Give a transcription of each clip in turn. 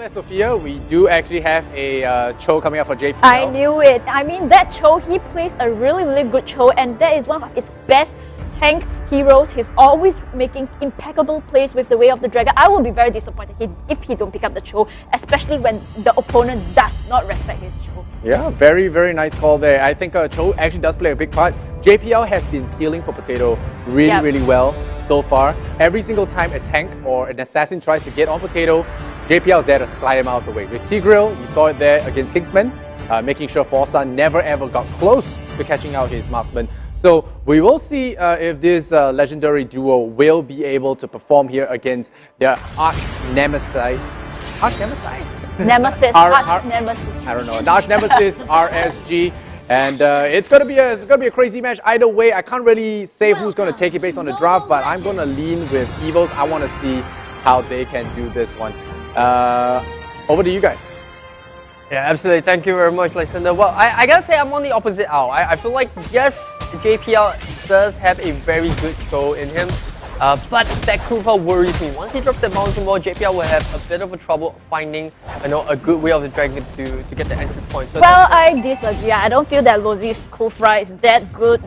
said, Sophia, we do actually have a show coming up for JPL. I knew it. I mean, that show, he plays a really good show, and that is one of his best tank heroes. He's always making impeccable plays with the Way of the Dragon. I will be very disappointed if he don't pick up the Cho, especially when the opponent does not respect his Cho. Yeah, very nice call there. I think Cho actually does play a big part. JPL has been peeling for Potato really well so far. Every single time a tank or an assassin tries to get on Potato, JPL is there to slide him out of the way. With Tigreal, you saw it there against Kingsman, making sure Forza never ever got close to catching out his marksman. So we will see if this legendary duo will be able to perform here against their arch nemesis. Arch nemesis? Nemesis. Arch nemesis. I don't know. Arch nemesis RSG. And it's gonna be a crazy match either way. I can't really say who's gonna take it based on the draft, but I'm gonna lean with EVOS. I want to see how they can do this one. Over to you guys. Yeah, absolutely. Thank you very much, Lysander. Well, I gotta say I'm on the opposite out. I feel like, yes, JPL does have a very good show in him, but that Krupa worries me. Once he drops that bouncing ball, JPL will have a bit of a trouble finding, a good Way of the Dragon to get the entry point. So well, I disagree. I don't feel that Lozi's Kufra is that good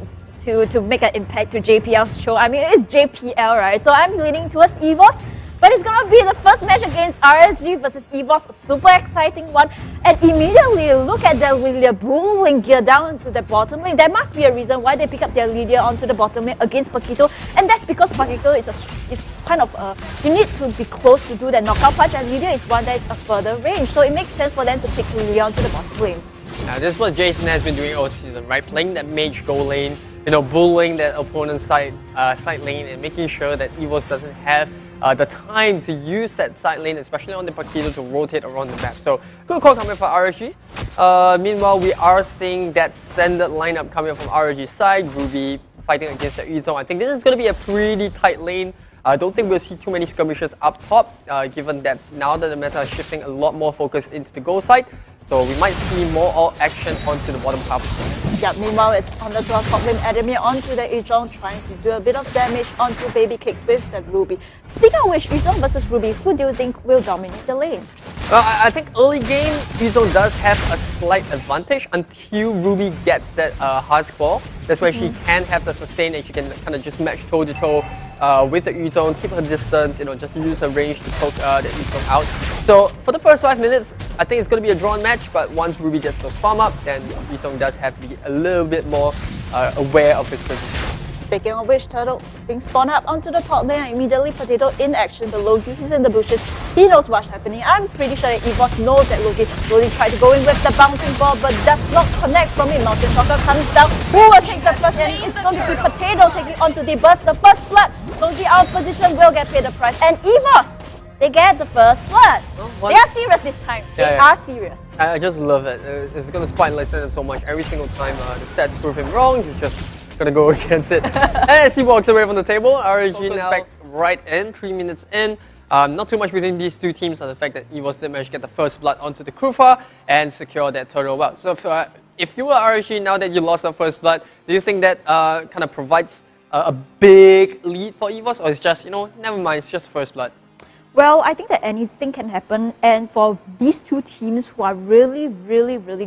to make an impact to JPL's show. I mean, it's JPL, right? So I'm leaning towards EVOS. But it's gonna be the first match against RSG versus EVOS, a super exciting one. And immediately look at their Lilia bullying gear down into the bottom lane. There must be a reason why they pick up their Lilia onto the bottom lane against Paquito, and that's because Paquito is kind of you need to be close to do that knockout punch, and Lilia is one that is a further range. So it makes sense for them to pick Lilia onto the bottom lane. Now this is what Jason has been doing all season, right? Playing that mage go lane, bullying that opponent's side lane, and making sure that EVOS doesn't have the time to use that side lane, especially on the Paquito, to rotate around the map. So good call coming from RSG. Meanwhile, we are seeing that standard lineup coming from RSG's side. Ruby fighting against the Yuzong. I think this is going to be a pretty tight lane. I don't think we'll see too many skirmishes up top, given that now that the meta is shifting a lot more focus into the goal side. So we might see more all action onto the bottom half. Yeah, meanwhile, it's on the top lane, Adamir onto the Yuzong, trying to do a bit of damage onto Baby Cakes with the Ruby. Speaking of which, Yuzong versus Ruby, who do you think will dominate the lane? Well, I think early game, Yuzong does have a slight advantage until Ruby gets that Husk Ball. That's where she can have the sustain and she can kind of just match toe-to-toe with the Yuzong, keep her distance, just use her range to poke the Yuzong out. So for the first 5 minutes, I think it's going to be a drawn match, but once Ruby gets the farm up, then Yuzong does have to be a little bit more aware of his position. Speaking of which, Turtle being spawned up onto the top lane, and immediately Potato in action. The Logi, he's in the bushes. He knows what's happening. I'm pretty sure that EVOS knows that Logi tried to go in with the bouncing ball, but does not connect from it. Mountain Shocker comes down. Who will take the first? And it's going to be Potato taking onto the burst. The first blood. Logi out of position will get paid the price. And EVOS, they get the first blood. They are serious this time. They are serious. I just love it. It's going to spite Lysander so much. Every single time the stats prove him wrong, he's just going to go against it. And as he walks away from the table, RSG now back right in, 3 minutes in. Not too much between these two teams, and the fact that EVOS did manage to get the first blood onto the Krufa and secure that turtle well. So if you were RSG, now that you lost the first blood, do you think that kind of provides a big lead for EVOS, or it's just, never mind, it's just first blood? Well, I think that anything can happen, and for these two teams who are really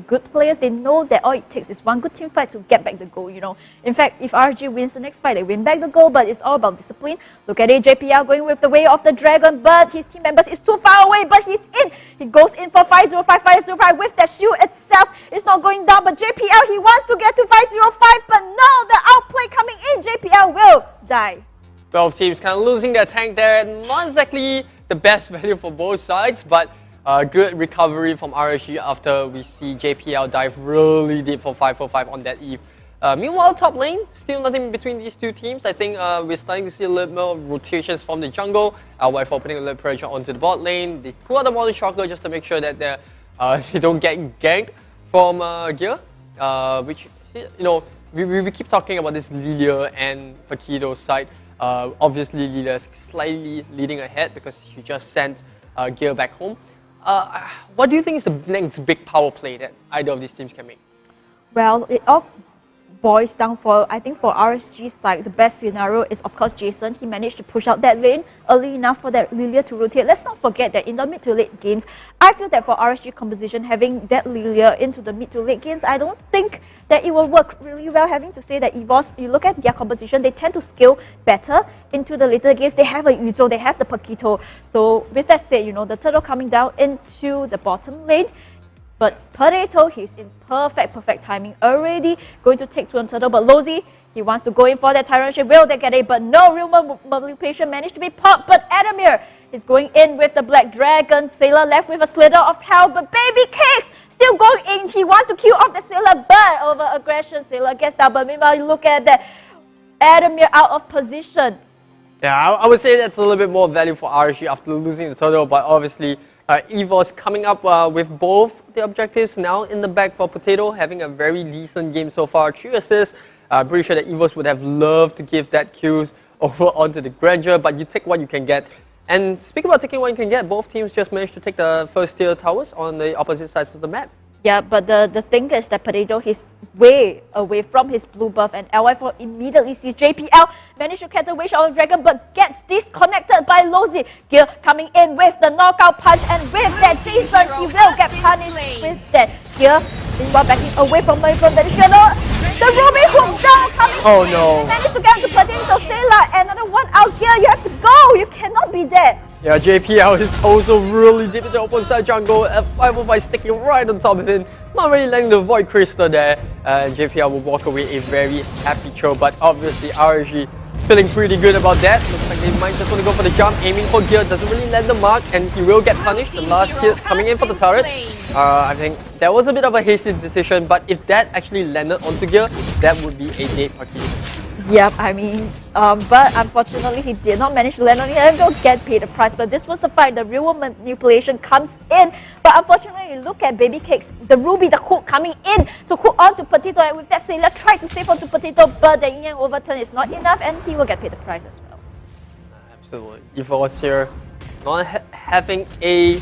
good players, they know that all it takes is one good team fight to get back the goal, In fact, if RG wins the next fight, they win back the goal, but it's all about discipline. Look at it, JPL going with the Way of the Dragon, but his team members is too far away, but he's in. He goes in for 505, 505 with that shield itself. It's not going down, but JPL, he wants to get to 505, but no, the outplay coming in, JPL will die. Both teams kind of losing their tank there. Not exactly the best value for both sides, but good recovery from RSG after we see JPL dive really deep for 545 on that Eve. Meanwhile, top lane, still nothing between these two teams. I think we're starting to see a little more rotations from the jungle, while putting a little pressure onto the bot lane. They pull out the Modern Shocker just to make sure that they don't get ganked from gear, which, we keep talking about this Lilia and Paquito side. Obviously, Lilia's slightly leading ahead because she just sent gear back home. What do you think is the next big power play that either of these teams can make? Well, it all boils down for, I think for RSG side, the best scenario is of course Jason. He managed to push out that lane early enough for that Lilia to rotate. Let's not forget that in the mid to late games, I feel that for RSG composition, having that Lilia into the mid to late games, I don't think that it will work really well. Having to say that EVOS, you look at their composition, they tend to scale better into the later games. They have a Yuzo, they have the Paquito. So with that said, you know, the turtle coming down into the bottom lane, but Potato, he's in perfect timing already, going to take 2 on turtle, but Lozi, he wants to go in for that Tyrant Ship. Will they get it? But no, real manipulation managed to be popped, but Adamir is going in with the Black Dragon. Sailor left with a slither of hell, but Baby Cakes still going in. He wants to kill off the Sailor, but over aggression, Sailor gets down. But meanwhile, you look at that, Adamir out of position. Yeah, I would say that's a little bit more value for RSG after losing the turtle, but obviously EVOS coming up with both the objectives now in the bag for Potato, having a very decent game so far. 3 assists. I'm pretty sure that EVOS would have loved to give that kills over onto the Granger, but you take what you can get. And speaking about taking what you can get, both teams just managed to take the first tier towers on the opposite sides of the map. Yeah, but the thing is that Potato, he's way away from his blue buff, and LY4 immediately sees JPL, managed to catch the wish on Dragon, but gets disconnected by Lozi. Gear coming in with the knockout punch, and with that, Jason, he will get punished with that. Gear, meanwhile backing away from the shadow. The Ruby hook down coming Oh in. no. He managed to get to Potato. Sailor, another one out. Gear, you have to go. You cannot be there. Yeah, JPL is also really deep into the opposite side jungle. F505 sticking right on top of him. Not really letting the Void Crystal there. And JPL will walk away a very happy throw. But obviously RSG feeling pretty good about that. Looks like they might just want to go for the jump. Aiming for Gear, doesn't really land the mark. And he will get punished. The last hit coming in for the turret. I think that was a bit of a hasty decision. But if that actually landed onto Gear, that would be a dead party. Yep, I mean, but unfortunately he did not manage to land on it and go get paid the price. But this was the fight, the real manipulation comes in. But unfortunately, you look at Baby Cakes, the Ruby, the hook coming in to hook on to Potato, and with that Sailor tried to save onto Potato, but the yin overturn is not enough and he will get paid the price as well. Absolutely. EVOS here not having a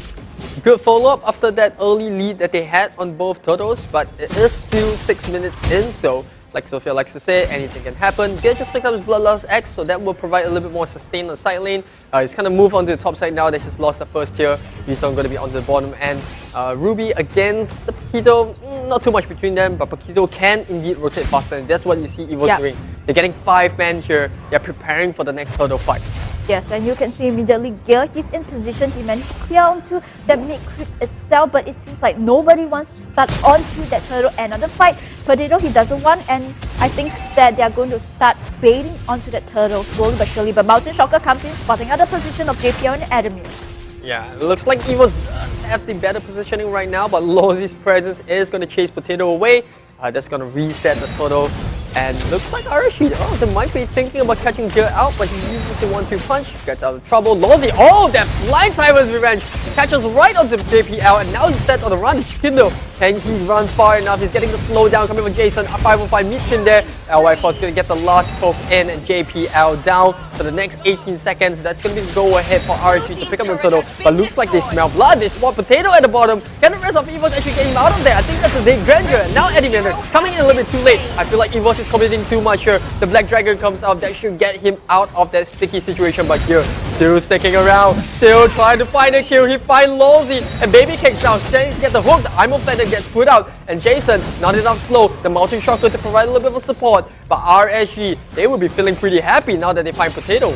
good follow-up after that early lead that they had on both turtles, but it is still 6 minutes in, so like Sophia likes to say, anything can happen. Gear just picked up his Bloodlust X, so that will provide a little bit more sustain on the side lane. He's kind of moved on to the top side now that he's lost the first tier. He's going to be on the bottom end. Ruby against the Paquito, not too much between them, but Paquito can indeed rotate faster, and that's what you see EVOS doing. They're getting 5 men here. They're preparing for the next turtle fight. Yes, and you can see immediately Gear, he's in position, he managed to clear onto that mid creep itself, but it seems like nobody wants to start onto that turtle. Another fight, Potato he doesn't want, and I think that they are going to start baiting onto that turtle slowly but surely. But Mountain Shocker comes in, spotting out the position of JPL and Adamir. Yeah, it looks like EVOS does have the better positioning right now, but Lozi's presence is going to chase Potato away. That's going to reset the total. And looks like RSG, they might be thinking about catching Gear out, but he uses the 1-2 punch, gets out of trouble. Lozi, that blind timer's revenge, catches right onto JPL, and now he's set on the run. Kindle, can he run far enough? He's getting the slowdown coming from Jason. 505 meets him there. LY4 is going to get the last poke in, and JPL down for the next 18 seconds. That's going to be the go ahead for RSG to pick up the turtle, but looks like they smell blood. They spot Potato at the bottom. Can the rest of EVOS actually get him out of there? I think that's a big Granger. And now Eddie Manor coming in a little bit too late. I feel like EVOS is committing too much here. The Black Dragon comes out, that should get him out of that sticky situation, but here, still sticking around, still trying to find a kill. He finds Lozi, and Baby Cakes down, trying to get the hook. The Imo Feather gets put out, and Jason, not enough slow. The Mountain Shocker to provide a little bit of support, but RSG, they will be feeling pretty happy now that they find Potato.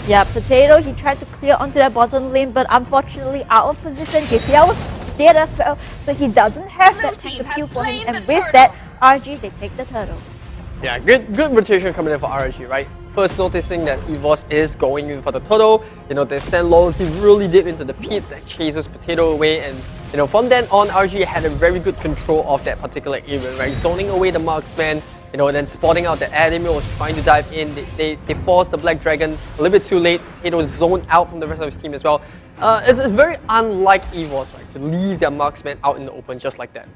Yeah, Potato, he tried to clear onto that bottom lane, but unfortunately out of position. JPL was dead as well, so he doesn't have that to kill for him, and with that, RG, they take the turtle. Yeah, good rotation coming in for RSG, right? First noticing that EVOS is going in for the turtle. You know, they send Lozi really deep into the pit that chases Potato away, and you know, from then on, RSG had a very good control of that particular area, right? Zoning away the marksman, you know, then spotting out the Adamir was trying to dive in. They forced the Black Dragon a little bit too late. Potato was zoned out from the rest of his team as well. It's very unlike EVOS, right? To leave their marksman out in the open just like that.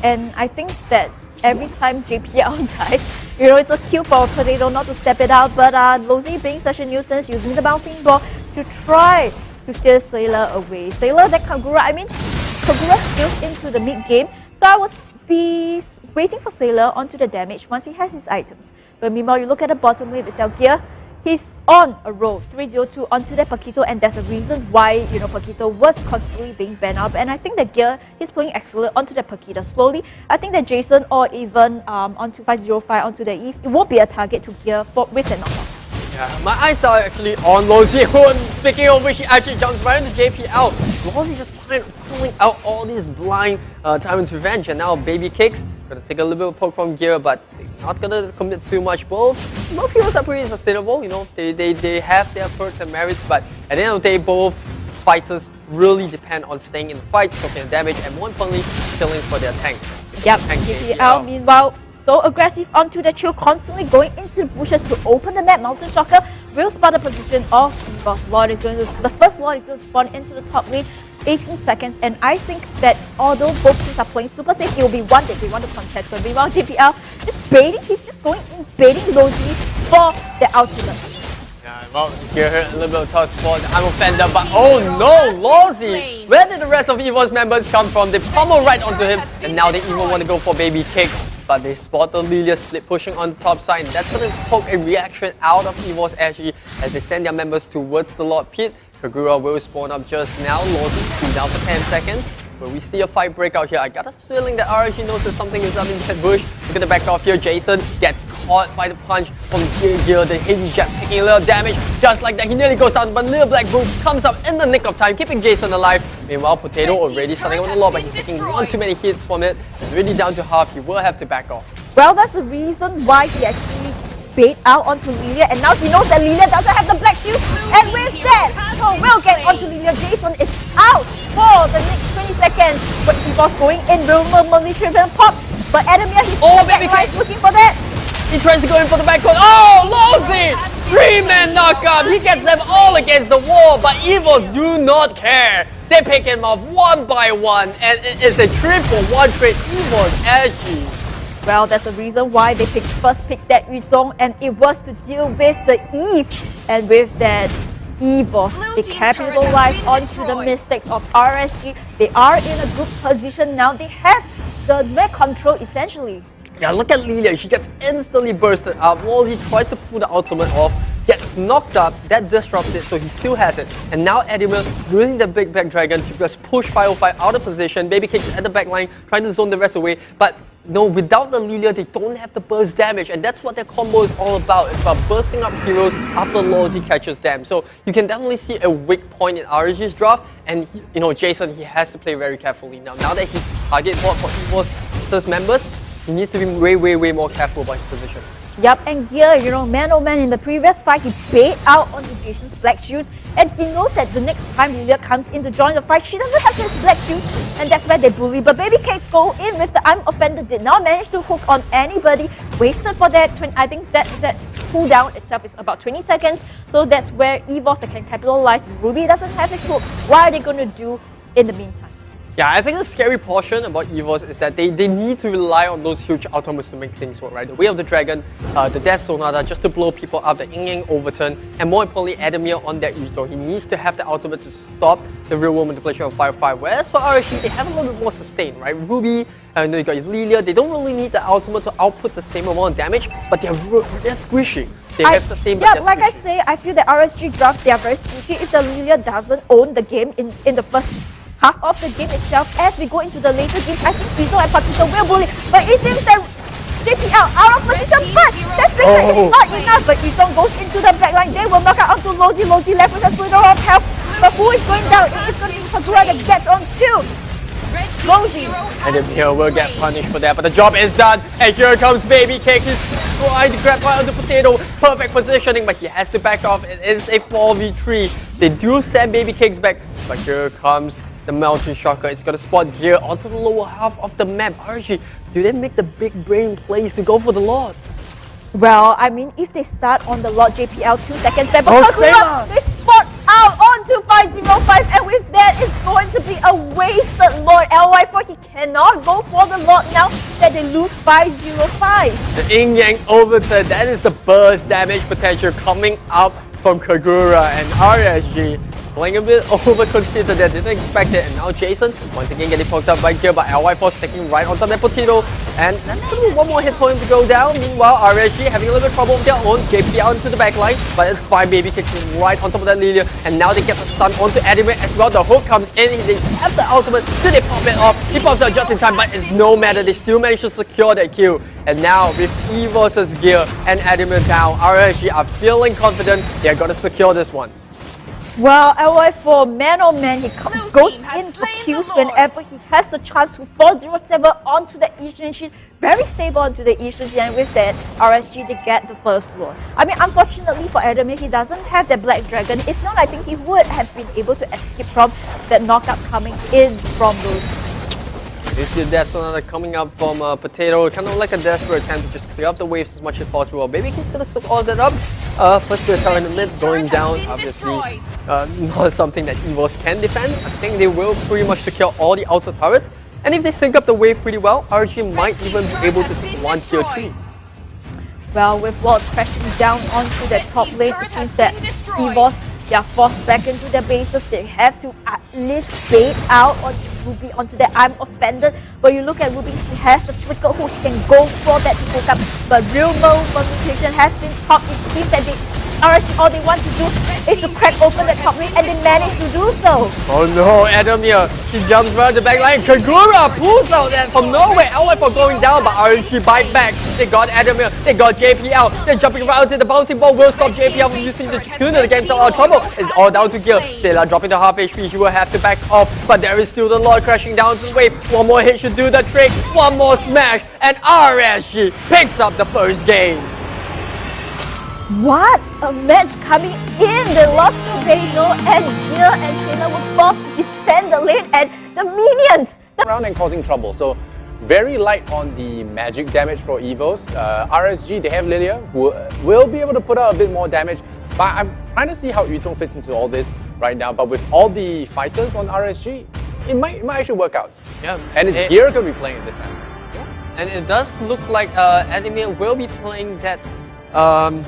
And I think that every time JPL dies, you know, it's a cue for Potato not to step it out, but Lozi being such a nuisance, using the bouncing ball to try to steer Sailor away. Sailor, that Kagura, I mean, Kagura steals into the mid game, so I would be waiting for Sailor onto the damage once he has his items. But meanwhile, you look at the bottom lane itself, Gear, he's on a roll, 3-0-2 onto that Paquito, and there's a reason why, Paquito was constantly being banned out. And I think that Gear, he's playing excellent onto the Paquito slowly. I think that Jason or even onto 505 onto the Eve, it won't be a target to Gear with a knockout. Yeah, my eyes are actually on Lozi. Speaking of which, he actually jumps right into JPL. Lozi just pulling out all these blind Tyrant's Revenge, and now Baby Kicks. Gonna take a little bit of poke from Gear, but they're not gonna commit too much. Both heroes are pretty sustainable, they have their perks and merits, but at the end of the day, both fighters really depend on staying in the fight, soaking the damage, and more importantly, killing for their tanks. Yep, JPL meanwhile, so aggressive onto the chill, constantly going into the bushes to open the map. Mountain Shocker will spot the position of EVOS. Lord is going to, the first Lord is going to spawn into the top lane, 18 seconds, and I think that although both teams are playing super safe, it will be one that they want to contest. But meanwhile, JPL just baiting, he's just going in baiting Lozi for the ultimate. Yeah, well, Gear hurt a little bit of tough spot. I'm offended, but oh no, Lozi! Where did the rest of EVOS members come from? They pummel right onto him, and now they even want to go for Baby Kick. But they spot the Lilia split pushing on the top side, and that's going to poke a reaction out of EVOS RSG as they send their members towards the Lord Pit. Kagura will spawn up just now. Lozi down for 10 seconds. But we see a fight break out here. I got a feeling that RSG knows that something is up in that bush. Look at the back off here. Jason gets caught by the punch from Gear. The heavy jet taking a little damage. Just like that, he nearly goes down, but Little Black Boots comes up in the nick of time, keeping Jason alive. Meanwhile, Potato already starting on the low, but he's taking one too many hits from it. It's really down to half. He will have to back off. Well, that's the reason why he actually bait out onto Lilia, and now he knows that Lilia doesn't have the black shield, and with that, so will get onto Lilia. Jason is out for the next 20 seconds, but EVOS going in, will Malaysia pop, but Adamir, he's looking for that. He tries to go in for the backcourt. Oh, Lozi! 3-man knockup. He gets them all against the wall, but EVOS do not care. They pick him off one by one, and it is a 3-for-1 trade. EVOS RSG. Well, that's the reason why they first picked that Yuzong, and it was to deal with the Eve. And with that EVOS, they capitalize onto the mistakes of RSG. They are in a good position now. They have the map control essentially. Yeah, look at Lilia. She gets instantly bursted up. Lozi tries to pull the ultimate off, gets knocked up, that disrupts it, so he still has it. And now Adamir using the big back dragon to just push 505 out of position. Baby Kicks at the back line, trying to zone the rest away. But no, without the Lilia, they don't have the burst damage, and that's what their combo is all about. It's about bursting up heroes after Lozi catches them. So you can definitely see a weak point in RSG's draft, and Jason, he has to play very carefully now. Now that he's target board for EVOS members, he needs to be way more careful about his position. Yup, and Gear, man oh man, in the previous fight, he bait out onto Jason's black shoes, and he knows that the next time Lilia comes in to join the fight, she doesn't have his black shoes, and that's where they bully. But Baby Cakes go in with the I'm offended, did not manage to hook on anybody, wasted for that. I think that cooldown itself is about 20 seconds, so that's where EVOS can capitalize. Ruby doesn't have his hook. What are they going to do in the meantime? Yeah, I think the scary portion about EVOS is that they need to rely on those huge ultimates to make things work, right? The Way of the Dragon, the Death Sonata, just to blow people up, the Ying Overturn, and more importantly, Adamir on that Yuzo. He needs to have the ultimate to stop the real-world manipulation of 5-5. Whereas for RSG, they have a little bit more sustain, right? Ruby, you got Lilia, they don't really need the ultimate to output the same amount of damage, but they're squishy. They have sustain, but yeah, like I say, I feel that RSG draft, they are very squishy. If the Lilia doesn't own the game in the first half of the game itself, as we go into the later game, I think Rizzo and Paquito will bully, but it seems that JPL out of position, but that flicker is not enough, but Rizzo goes into the back line. They will knock out onto Lozi. Lozi left with a slither of health, but who is going down? It is going to be Kagura that gets on too. Lozi. And Adamir will get punished for that, but the job is done, and here comes Baby Cake. He's trying to grab on the Potato, perfect positioning, but he has to back off. It is a 4v3. They do send Baby Cakes back, but here comes the Mountain Shocker. It's going to spot Gear onto the lower half of the map. RSG, do they make the big brain plays to go for the Lord? Well, I mean, if they start on the Lord JPL 2 seconds back, Oh, but Sailor! they spot out onto 505, and with that, it's going to be a wasted Lord LY, for he cannot go for the Lord now that they lose 505. The Yin Yang Overturn, that is the burst damage potential coming up from Kagura, and RSG playing a bit over-considered, they didn't expect it, and now Jason once again getting poked up by Gear, but LY4 sticking right onto that Potato. And that's going to be one more hit for him to go down. Meanwhile, RSG having a little bit of trouble with their own. JPL into the backline, but it's fine. Baby kicks right on top of that Lilia. And now they get the stun onto Adamir as well. The hook comes in. They have the ultimate. So they pop it off. He pops out just in time, but it's no matter. They still manage to secure that kill. And now with EVOS' gear and Adamir down, RSG are feeling confident. They're going to secure this one. Well, LY4, man oh man, he goes in for kills whenever he has the chance to 4-0-7 onto the Eastern sheet. Very stable onto the Eastern sheet, and with that, RSG, they get the first lord. I mean, unfortunately for Adamir, he doesn't have the Black Dragon. If not, I think he would have been able to escape from that knockout coming in from those. This is Death Sonata coming up from Potato, kind of like a desperate attempt to just clear up the waves as much as possible. Well, Baby Kid's gonna soak all that up. First to the tower in the mid, going down, obviously not something that EVOS can defend. I think they will pretty much secure all the outer turrets. And if they sync up the wave pretty well, RSG might even be able to take one tier 3. Well, with Walt crashing down onto the top lane, it means that EVOS, they are forced back into their bases. They have to at least bait out on Ruby onto the I'm offended. But you look at Ruby, she has the flicker who she can go for that to hook up. But real motivation has been popped. It seems that RSG, all they want to do is to crack open the top lane, and they manage to do so. Oh no, Adamir, she jumps around the back line. Kagura pulls out that from nowhere. LY4 going down, but RSG bite back. They got Adamir, they got JPL. They're jumping around to the bouncing ball. Will stop JPL from using the tuner against all our trouble. It's all down to Gil. Sayla dropping to half HP. She will have to back off, but there is still the Lord crashing down to the wave. One more hit should do the trick. One more smash, and RSG picks up the first game. What a match coming in! They lost to Reno, and Gil and Sayla were forced to defend the lane and the minions. Around and causing trouble. So very light on the magic damage for EVOS. RSG, they have Lilia, who will be able to put out a bit more damage. But I'm trying to see how Yutong fits into all this right now. But with all the fighters on RSG, it might actually work out. Yeah, and it's Gear going to be playing this time. Yeah. And it does look like Adamir will be playing that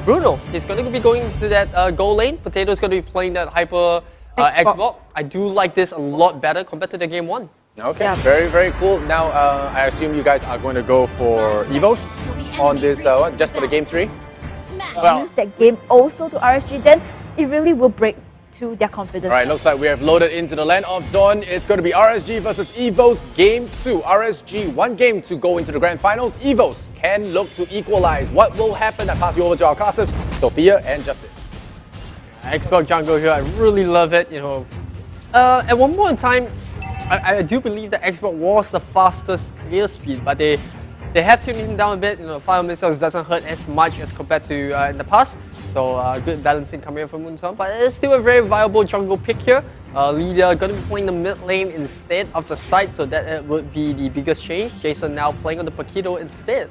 Bruno. He's going to be going to that goal lane. Potato is going to be playing that Hyper Xbox. I do like this a lot better compared to the game 1. Okay, yeah. Very, very cool. Now, I assume you guys are going to go for EVOS on this, just for the game 3? Well, use that game also to RSG, then it really will break to their confidence. All right, looks like we have loaded into the land of Dawn. It's going to be RSG versus EVOS game 2. RSG, one game to go into the grand finals. EVOS can look to equalize. What will happen? I pass you over to our casters, Sophia and Justin. Xbox jungle here, I really love it. You know, at one point in time, I do believe that Xbox was the fastest clear speed, but they have tuned him down a bit. You know, fire missiles doesn't hurt as much as compared to in the past. So good balancing coming in from Moonton, but it's still a very viable jungle pick here. Lydia going to be playing the mid lane instead of the side, so that would be the biggest change. Jason now playing on the Paquito instead.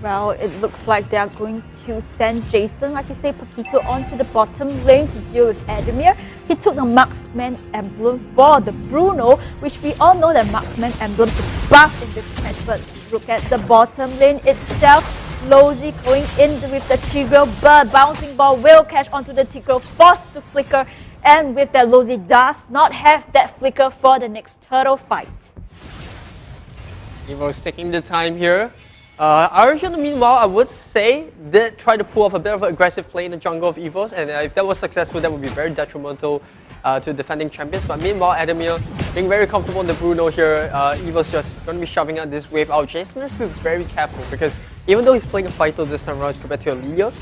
Well, it looks like they are going to send Jason, like you say, Paquito onto the bottom lane to deal with Adamir. He took the Marksman emblem for the Bruno, which we all know that Marksman emblem is buffed in this match, but look at the bottom lane itself. Lozy going in with the Tigreal, but bouncing ball will catch onto the Tigreal, forced to flicker, and with that Lozy does not have that flicker for the next turtle fight. EVOS taking the time here. RSG, meanwhile, I would say, did try to pull off a bit of an aggressive play in the jungle of EVOS, and if that was successful, that would be very detrimental to defending champions. But meanwhile, Adamir being very comfortable on the Bruno here. EVOS just going to be shoving out this wave out. Jason has to be very careful because even though he's playing a fighter this time around compared to a Lilia,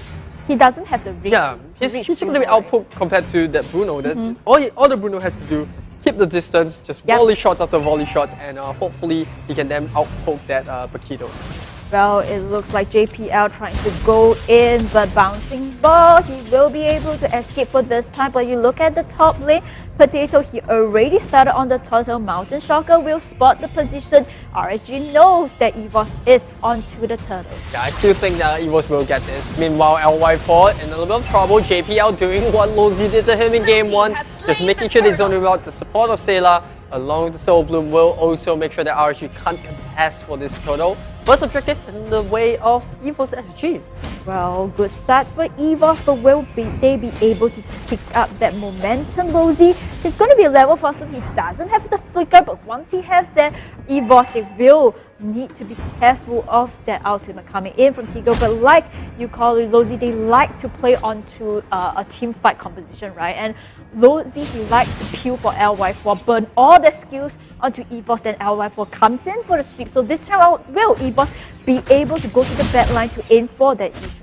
he doesn't have the reach. Yeah, he's going to be output compared to that Bruno. That's all the Bruno has to do. Keep the distance, just volley shots after volley shots, and hopefully he can then outpoke that Paquito. Well, it looks like JPL trying to go in, but bouncing ball, he will be able to escape for this time. But you look at the top lane, Potato, he already started on the turtle. Mountain Shocker will spot the position. RSG knows that EVOS is onto the turtle. Yeah, I still think that EVOS will get this. Meanwhile, LY4 in a little bit of trouble. JPL doing what Lozy did to him in game 1, just making sure they zone him out. The support of Sayla along with the Soul Bloom will also make sure that RSG can't contest for this turtle. First objective in the way of EVOS SG. Well, good start for EVOS, but will they be able to pick up that momentum, Lozy? He's going to be a level 4, so he doesn't have the flicker, but once he has that, EVOS, they will need to be careful of that ultimate coming in from Tigro. But like you call it, Lozi, they like to play onto a team fight composition, right? And Lozi, he likes to peel for LY4, burn all the skills onto EVOS, then LY4 comes in for the sweep. So this time out, will EVOS be able to go to the back line to aim for that Yishun?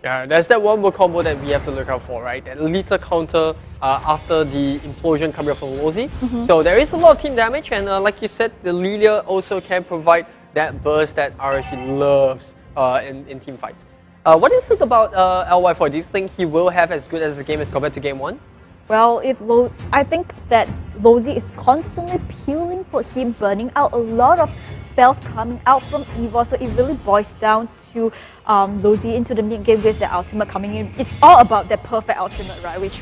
Yeah, there's that one more combo that we have to look out for, right? That lethal counter after the implosion coming up from Lozi. So there is a lot of team damage, and like you said, the Lilia also can provide that burst that RSG loves in team fights. What do you think about LY4? Do you think he will have as good as the game as compared to game 1? Well, I think that Lozi is constantly peeling for him, burning out a lot of spells coming out from EVOS, so it really boils down to Lozi into the mid game with the ultimate coming in. It's all about that perfect ultimate, right? Which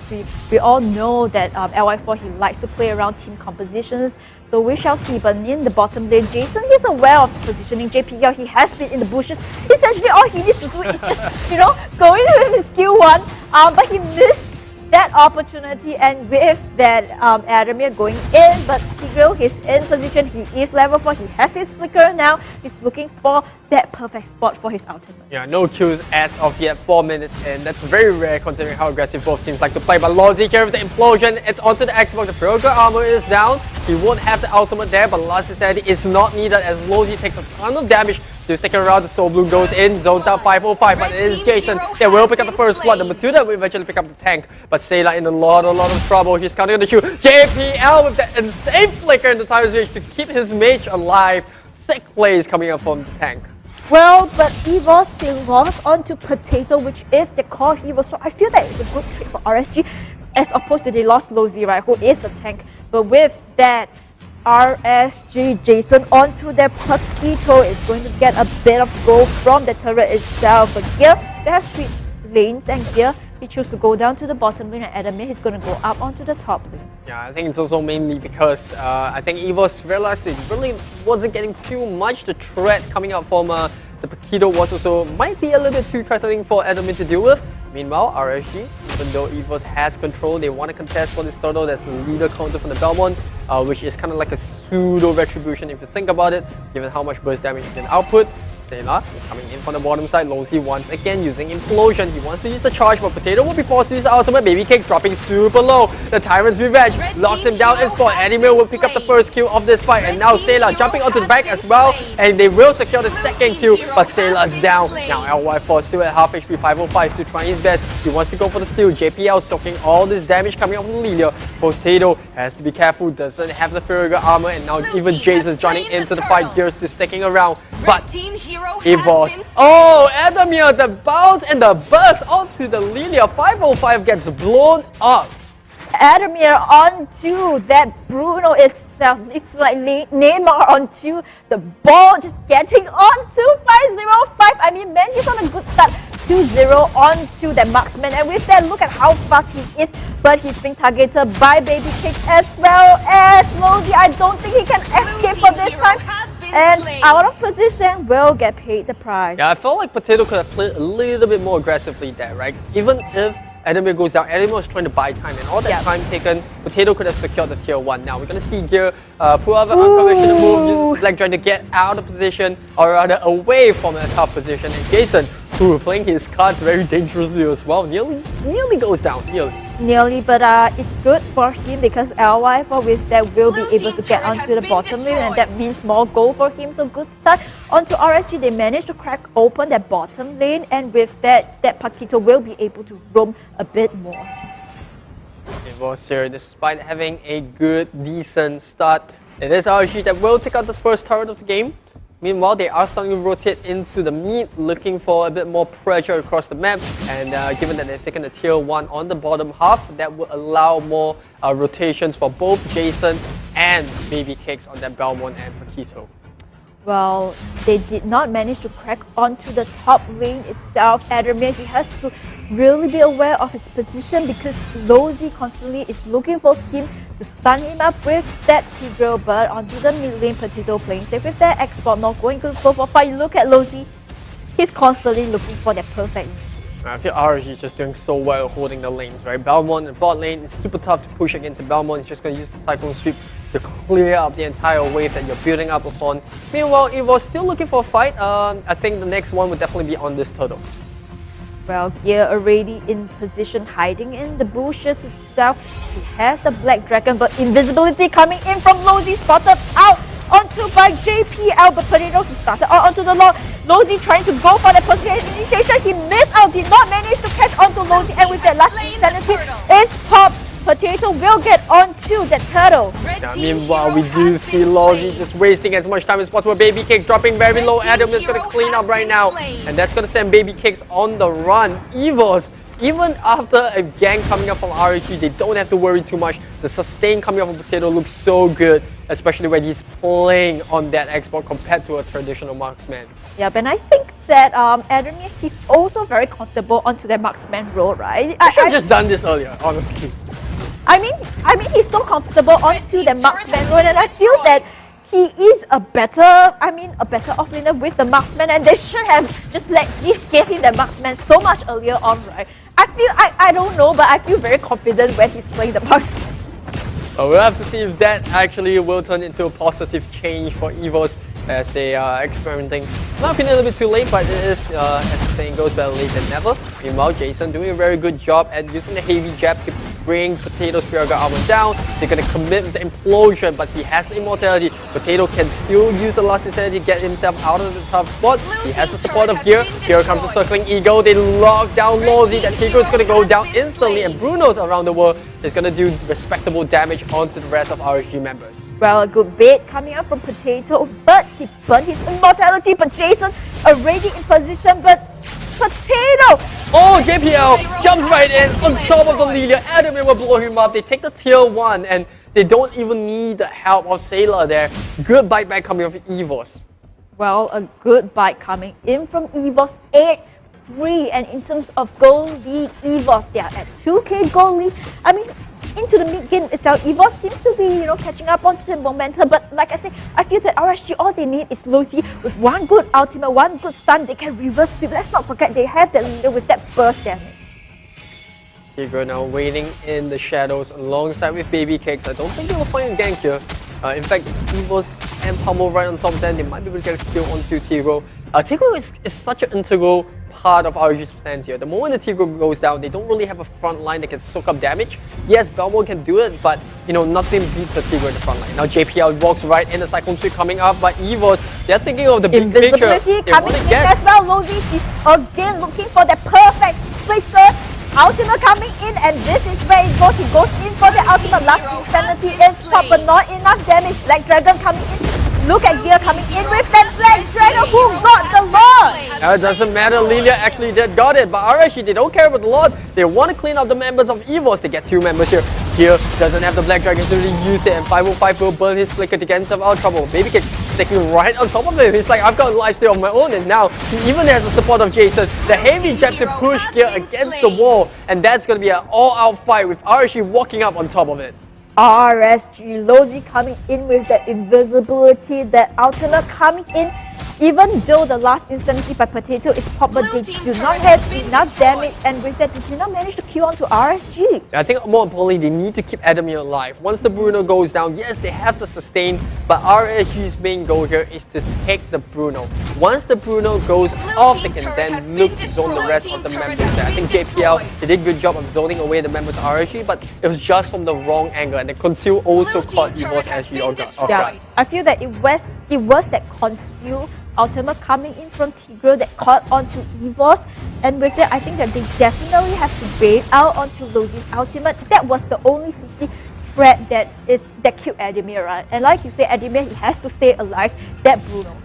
we all know that LY4, he likes to play around team compositions, so we shall see. But in the bottom lane, Jason, he's aware of positioning. JPL, he has been in the bushes. Essentially, all he needs to do is just, going with his skill 1, but he missed that opportunity, and with that Adamir going in, but Tigro, he's in position, he is level 4, he has his flicker now, he's looking for that perfect spot for his ultimate. Yeah, no kills as of yet, 4 minutes in. That's very rare considering how aggressive both teams like to play. But Lozi here with the implosion, it's onto the Xbox, the Pyroga armor is down, he won't have the ultimate there, but Last Insanity is not needed as Lozi takes a ton of damage. Still sticking around, the Soul Bloom goes in, zones out 505, but it is Jason that will pick up the first blood. Number 2 that will eventually pick up the tank, but Sayla in a lot of trouble. He's counting on the Q. JPL with that insane flicker in the time switch to keep his mage alive. Sick plays coming up from the tank. Well, but EVOS still lost onto Potato, which is the core hero, so I feel that it's a good trade for RSG, as opposed to they lost Lozi, right, who is the tank. But with that, RSG Jason onto their Potato is going to get a bit of gold from the turret itself. But here, they have switched lanes, and here he chose to go down to the bottom lane, and Adamir is going to go up onto the top lane. Yeah, I think it's also mainly because I think EVOS realized they really wasn't getting too much. The threat coming out from the Paquito was also might be a little bit too threatening for Adamir to deal with. Meanwhile, RSG, even though EVOS has control, they want to contest for this turtle. That's the leader counter from the Belmont, which is kind of like a pseudo retribution if you think about it, given how much burst damage it can output. Sayla coming in from the bottom side. Lozi once again using Implosion. He wants to use the charge, but Potato will be forced to use the ultimate. Baby Cake dropping super low. The Tyrant's Revenge locks him down in spot. Adamir will pick up the first kill of this fight, and now Sayla jumping onto the back as well, and they will secure the second kill, but Sayla's down. Now LY4 still at half HP, 505 to try his best. He wants to go for the steal. JPL soaking all this damage coming out from Lilia. Potato has to be careful, doesn't have the Furiga armor, and now even Jason's joining into the fight. Gears is sticking around, but EVOS. Oh, Adamir, the bounce and the burst onto the Lilia. 505 gets blown up. Adamir onto that Bruno itself. It's like Neymar onto the ball, just getting onto 505. I mean, man, he's on a good start. 2-0 onto the marksman, and with that, look at how fast he is, but he's being targeted by Baby Cakes as well as Lozi. I don't think he can escape for this time, and out of position will get paid the price. Yeah, I felt like Potato could have played a little bit more aggressively there, right? Even if Adamir goes down, Adamir was trying to buy time, and all that time taken, Potato could have secured the tier 1. Now we're going to see here pull out an unconventional move, just like trying to get out of position, or rather away from a tough position. And Jason, who playing his cards very dangerously as well, nearly goes down, nearly. But it's good for him because LY4 with that will be able to get onto the bottom lane, and that means more gold for him. So good start onto RSG. They managed to crack open that bottom lane, and with that Paquito will be able to roam a bit more. EVOS here, despite having a good, decent start, it is RSG that will take out the first turret of the game. Meanwhile, they are starting to rotate into the mid, looking for a bit more pressure across the map. And given that they've taken the tier 1 on the bottom half, that will allow more rotations for both Jason and Baby Cakes on that Belmont and Paquito. Well, they did not manage to crack onto the top lane itself. Adamir, he has to really be aware of his position because Lozi constantly is looking for him to stun him up with that Tigro, but onto the mid lane, Potato playing safe with that export, not going to go for fight. Look at Lozi, he's constantly looking for that perfect. I feel RSG is just doing so well holding the lanes, right? Belmont and bot lane is super tough to push against. Belmont is just going to use the Cyclone Sweep to clear up the entire wave that you're building up upon. Meanwhile, EVOS still looking for a fight. I think the next one would definitely be on this turtle. Well, Gear already in position, hiding in the bushes itself. He has the Black Dragon, but invisibility coming in from Lozy, spotted out onto by JPL, but Potato, he started out onto the Lord. Lozy trying to go for the post-game initiation. He missed out, did not manage to catch onto Lozy, and with that last insanity, is popped. Potato will get onto the turtle. Meanwhile, we do see Lozy just wasting as much time as possible. Baby Cakes dropping very low. Adam is going to clean up right now. And that's going to send Baby Cakes on the run. EVOS, even after a gang coming up from RSG, they don't have to worry too much. The sustain coming up from Potato looks so good, especially when he's playing on that export compared to a traditional marksman. Yeah, and I think that Adamir, he's also very comfortable onto the marksman role, right? I should have just done this earlier, honestly. I mean, he's so comfortable onto the marksman role, and I feel that he is a better offlaner with the marksman, and they should have just gave him the marksman so much earlier on, right? I don't know, but I feel very confident when he's playing the marksman. We'll have to see if that actually will turn into a positive change for EVOS as they are experimenting. Might be a little bit too late, but it is, as the saying goes, better late than never. Meanwhile, Jason doing a very good job at using the heavy jab to bring Potato's Sphere Guard armor down. They're going to commit with the implosion, but he has the immortality. Potato can still use the last insanity to get himself out of the tough spot. He has the support of Gear. Here comes the circling Eagle. They lock down Lozy. That Tigo is going to go down instantly, and Bruno's around the world is going to do respectable damage onto the rest of RSG members. Well, a good bait coming up from Potato, but he burned his immortality. But Jason already in position, but Potato! Oh, JPL jumps right in on top of the Lilia. Adamir will blow him up. They take the tier 1 and they don't even need the help of Sailor there. Good bite back coming from EVOS. Well, a good bite coming in from EVOS, 8-3, and in terms of gold lead, EVOS, they are at 2k gold lead. I mean, into the mid game itself, EVOS seems to be, catching up onto the momentum. But like I said, I feel that RSG, all they need is Lozy with one good ultimate, one good stun. They can reverse sweep. Let's not forget they have that leader with that burst damage. Tigro now waiting in the shadows alongside with Baby Cakes. I don't think they will find a gank here. In fact, EVOS and Pummel right on top of them, they might be able to get a kill onto Tigro. Tigro is such an integral part of RSG's plans here. The moment the Tigro goes down, they don't really have a front line that can soak up damage. Yes, Belmont can do it, but nothing beats the Tigro in the front line. Now JPL walks right in, the Cyclone Sweep coming up, but EVOS, they're thinking of the big picture. Invisibility coming in as well. Lozy is again looking for the perfect flicker. Ultimate coming in, and this is where it goes. He goes in for the ultimate. Last insanity is top, but not enough damage. Black Dragon coming in. Look at Gear coming in with that Black Dragon who got the Lord. Now it doesn't matter, Lilia actually did got it, but RSG, they don't care about the Lord. They want to clean up the members of EVOS. They get 2 members here. Gear doesn't have the Black Dragon, so he used it, and 505 will burn his flicker to get himself out of trouble. Baby Cake taking right on top of him. He's like, I've got a lifesteal of my own, and now he even has the support of Jason. The heavy jab to push Gear against the wall, and that's going to be an all-out fight with RSG walking up on top of it. RSG, Lozy coming in with that invisibility, that ultimate coming in. Even though the last insanity by Potato is popped, but they do not have enough damage, and with that, they do not manage to kill onto RSG. I think more importantly, they need to keep Adamir alive. Once the Bruno goes down, yes, they have to sustain, but RSG's main goal here is to take the Bruno. Once the Bruno goes off, they can then look to zone the rest of the members there. I think JPL, they did a good job of zoning away the members of RSG, but it was just from the wrong angle, and the Conceal also caught EVOS SG off guard. I feel that it was that Conceal ultimate coming in from Tigro that caught onto EVOS, and with that I think that they definitely have to bait out onto Lozy's ultimate. That was the only CC threat that killed Adamir, right? And like you say, Adamir, he has to stay alive. That Bruno.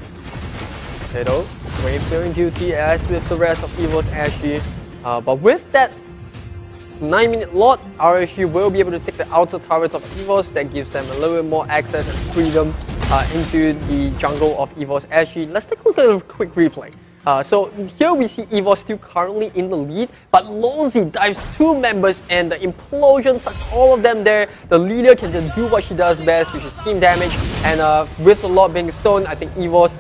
Potato, wave clearing duty as with the rest of EVOS SG, but with that 9-minute lot, RSG will be able to take the outer turrets of EVOS. That gives them a little bit more access and freedom into the jungle of EVOS SG. Let's take a look at a quick replay. So here we see EVOS still currently in the lead, but Lozy dives 2 members and the implosion sucks all of them there. The leader can just do what she does best, which is team damage, and with the lot being stoned, I think EVOS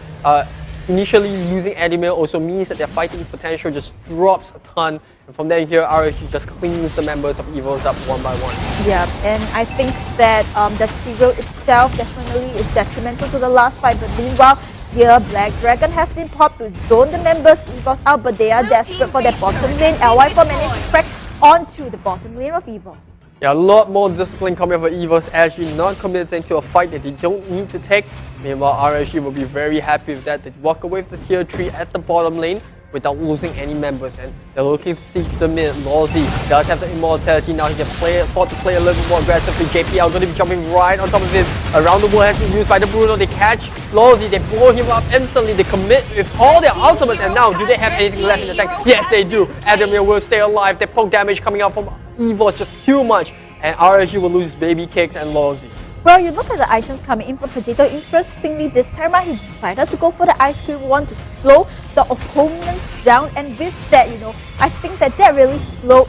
initially losing Adamir also means that their fighting potential just drops a ton, And from there here, RSG just cleans the members of EVOS up one by one. Yeah, and I think that the Tigro itself definitely is detrimental to the last fight. But meanwhile, here Black Dragon has been popped to zone the members EVOS out, but they are desperate for their bottom lane. LY4 managed to crack onto the bottom lane of EVOS. Yeah, a lot more discipline coming from EVOS, actually not committing to a fight that they don't need to take. Meanwhile, RSG will be very happy with that. They walk away with the tier 3 at the bottom lane without losing any members, and they're looking to see the mid. Lawsy does have the immortality now. He can afford to play a little bit more aggressively. JPL going to be jumping right on top of this. Around the world has been used by the Bruno. They catch Lawsy, they blow him up instantly. They commit with all their ultimates, and now do they have anything left in the tank? Yes, they do. Adamir will stay alive. Their poke damage coming out from EVOS just too much, and RSG will lose Baby Cakes and Lawsy. Well, you look at the items coming in from Potato. Interestingly, this time around, he decided to go for the Ice Cream one to slow the opponents down. And with that, you know, I think that really slowed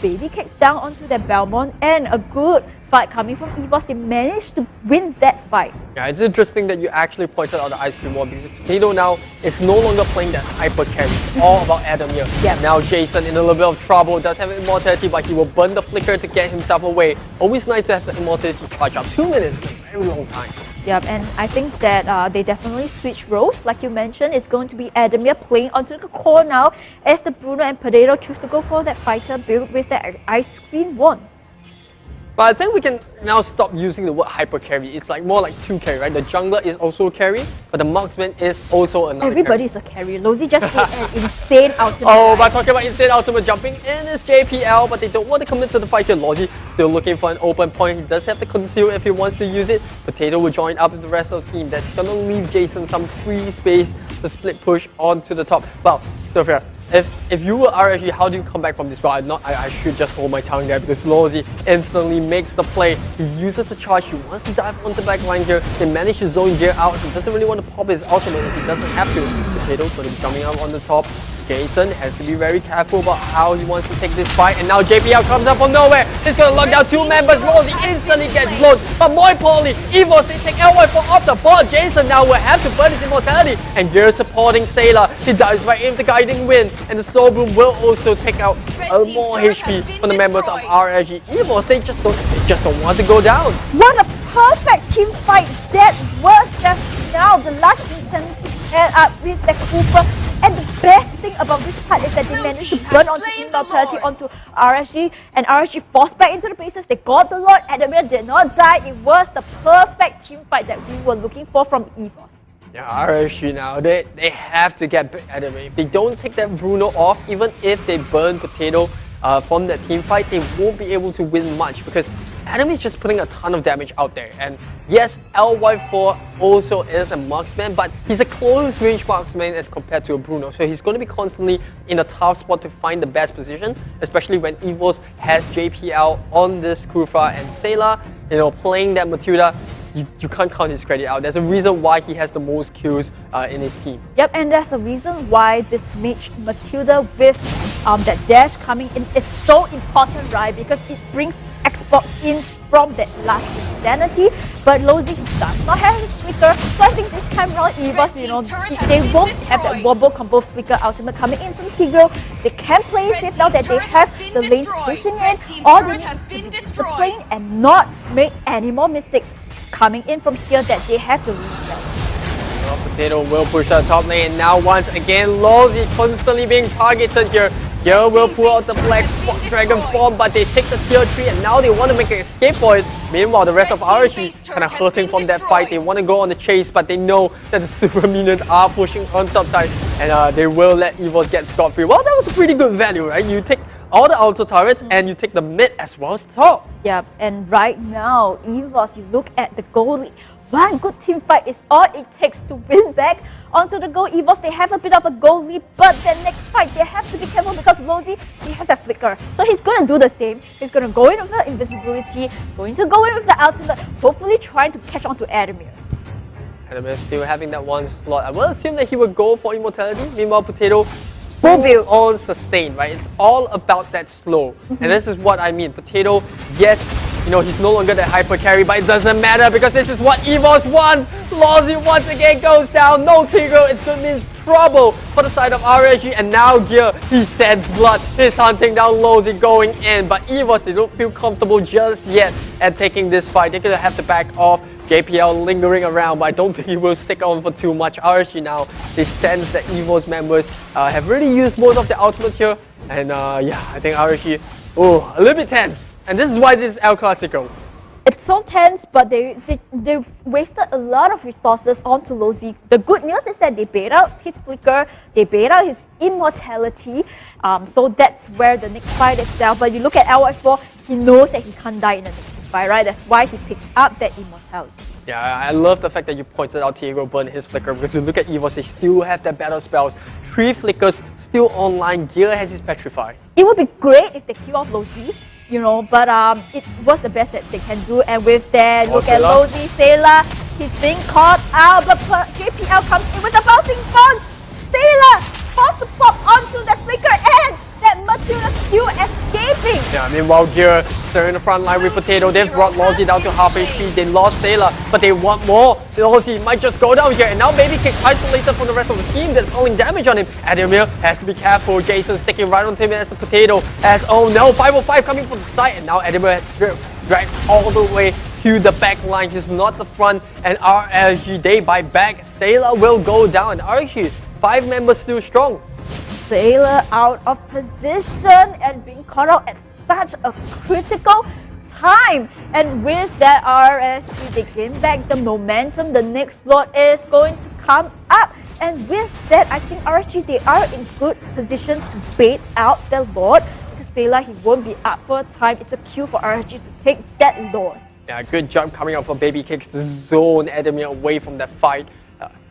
Baby Cakes down onto their Belmont, and a good fight coming from EVOS. They managed to win that fight. Yeah, it's interesting that you actually pointed out the Ice Cream wall, because Potato now is no longer playing that hyper carry. It's all about Adam here. Yep. Now Jason in a little bit of trouble, does have immortality, but he will burn the flicker to get himself away. Always nice to have the immortality charge up. 2 minutes is a very long time. Yep, and I think that they definitely switch roles. Like you mentioned, it's going to be Adamir playing onto the core now, as the Bruno and Potato choose to go for that fighter build with that Ice Cream wand. But I think we can now stop using the word hyper carry. It's like more like 2 carry, right? The jungler is also a carry, but the marksman is also another Everybody's a carry. Losey just did an insane ultimate. Oh, but talking about insane ultimate, jumping in is JPL, but they don't want to commit to the fight here. Logi still looking for an open point. He does have to conceal if he wants to use it. Potato will join up with the rest of the team. That's going to leave Jason some free space to split push onto the top. Well, Sophia, if you were RSG, how do you come back from this? Well, I should just hold my tongue there, because Lawsy instantly makes the play. He uses the charge. He wants to dive onto the back line here. They manage to zone gear out. He doesn't really want to pop his ultimate if he doesn't have to. Potato's going to be coming up on the top. Jason has to be very careful about how he wants to take this fight, and now JPL comes up from nowhere. He's going to lock down 2 members. Lawsy instantly gets blown, but more importantly, EVOS, they take LY4 off the board. Jason now will have to burn his immortality, and here supporting Sailor. He dives right into the guiding wind, and the Soul Boom will also take out more HP from the members of RSG. EVOS, they just don't want to go down. What a perfect team fight that was just now. The last insanity paired up with the Cooper. And the best thing about this part is that they managed to burn onto immortality onto RSG, and RSG forced back into the bases. They got the Lord. Adamir did not die. It was the perfect team fight that we were looking for from EVOS. Yeah, RSG now, they have to get Adamir. If they don't take that Bruno off, even if they burn Potato from that team fight, they won't be able to win much, because Adam is just putting a ton of damage out there. And yes, LY4 also is a marksman, but he's a close range marksman as compared to a Bruno. So he's going to be constantly in a tough spot to find the best position, especially when EVOS has JPL on this Kufa and Sailor, you know, playing that Matilda. You can't count his credit out. There's a reason why he has the most kills in his team. Yep, and there's a reason why this mage Matilda with that dash coming in is so important, right? Because it brings export in from that last insanity. But Losey does not have his flicker, so I think this time around EVOS, you know, they won't have that wobble combo flicker ultimate coming in from Tigro. They can play safe now that they have the lanes pushing in, or they need to be playing and not make any more mistakes coming in from here that they have to reset. Well, Potato will push the top lane, and now once again, Lawsy constantly being targeted here. Here will pull out the Black Dragon form, but they take the tier 3, and now they want to make an escape for it. Meanwhile, the rest of RSG kind of hurting from that fight. They want to go on the chase, but they know that the super minions are pushing on top side, and they will let EVOS get scot-free. Well, that was a pretty good value, right? You take all the auto turrets and you take the mid as well as the top. Yeah, and right now, EVOS, you look at the goalie. One good team fight is all it takes to win back onto the goal. EVOS, they have a bit of a goal lead, but the next fight, they have to be careful because Losey, he has a flicker. So he's going to do the same. He's going to go in with the invisibility, going to go in with the ultimate, hopefully trying to catch on to Adamir. Adamir still having that one slot. I will assume that he would go for immortality. Meanwhile, Potato Full build. On sustain, right? It's all about that slow. And this is what I mean. Potato, yes, You know, he's no longer that hyper carry, but it doesn't matter because this is what EVOS wants. Lozi once again goes down. No Tigro. It's going to mean trouble for the side of RSG. And now Gear, he sends blood. He's hunting down Lozi going in. But EVOS, they don't feel comfortable just yet at taking this fight. They're going to have to back off. JPL lingering around, but I don't think he will stick on for too much. RSG now, they sense that EVOS members have really used most of the ultimates here. And yeah, I think RSG, a little bit tense. And this is why this is El Clasico. It's so tense, but they wasted a lot of resources onto Lozi. The good news is that they bait out his flicker, they bait out his immortality. So that's where the next fight is there. But you look at LY4, he knows that he can't die in the next fight, right? That's why he picked up that immortality. Yeah, I love the fact that you pointed out Tiago burned his flicker because you look at EVOS, they still have their battle spells. 3 flickers still online. Gear has his petrify. It would be great if they kill off Lozi, you know, but it was the best that they can do. And with that, look at Lozi, Sailor, he's being caught out, but JPL comes in with a bouncing punch. Sailor forced to pop onto that flicker and that Matilda still escaping. Yeah, meanwhile Gear they're in the front line with Potato. They've brought Lozi down to half HP. They lost Sailor, but they want more. Lozi might just go down here, and now Baby Kick's isolated from the rest of the team that's calling damage on him. Ademir has to be careful. Jason sticking right onto him as a Potato. As oh no, 505 coming from the side, and now Ademir has dragged all the way to the back line. He's not the front, and RSG they bite back. Sailor will go down. RSG 5 members still strong. Sailor out of position and being caught out at such a critical time. And with that RSG, they gain back the momentum. The next slot is going to come up. And with that, I think RSG, they are in good position to bait out their Lord. Because Sailor, he won't be up for a time. It's a cue for RSG to take that Lord. Yeah, good job coming out for Baby Kicks to zone Ademir away from that fight.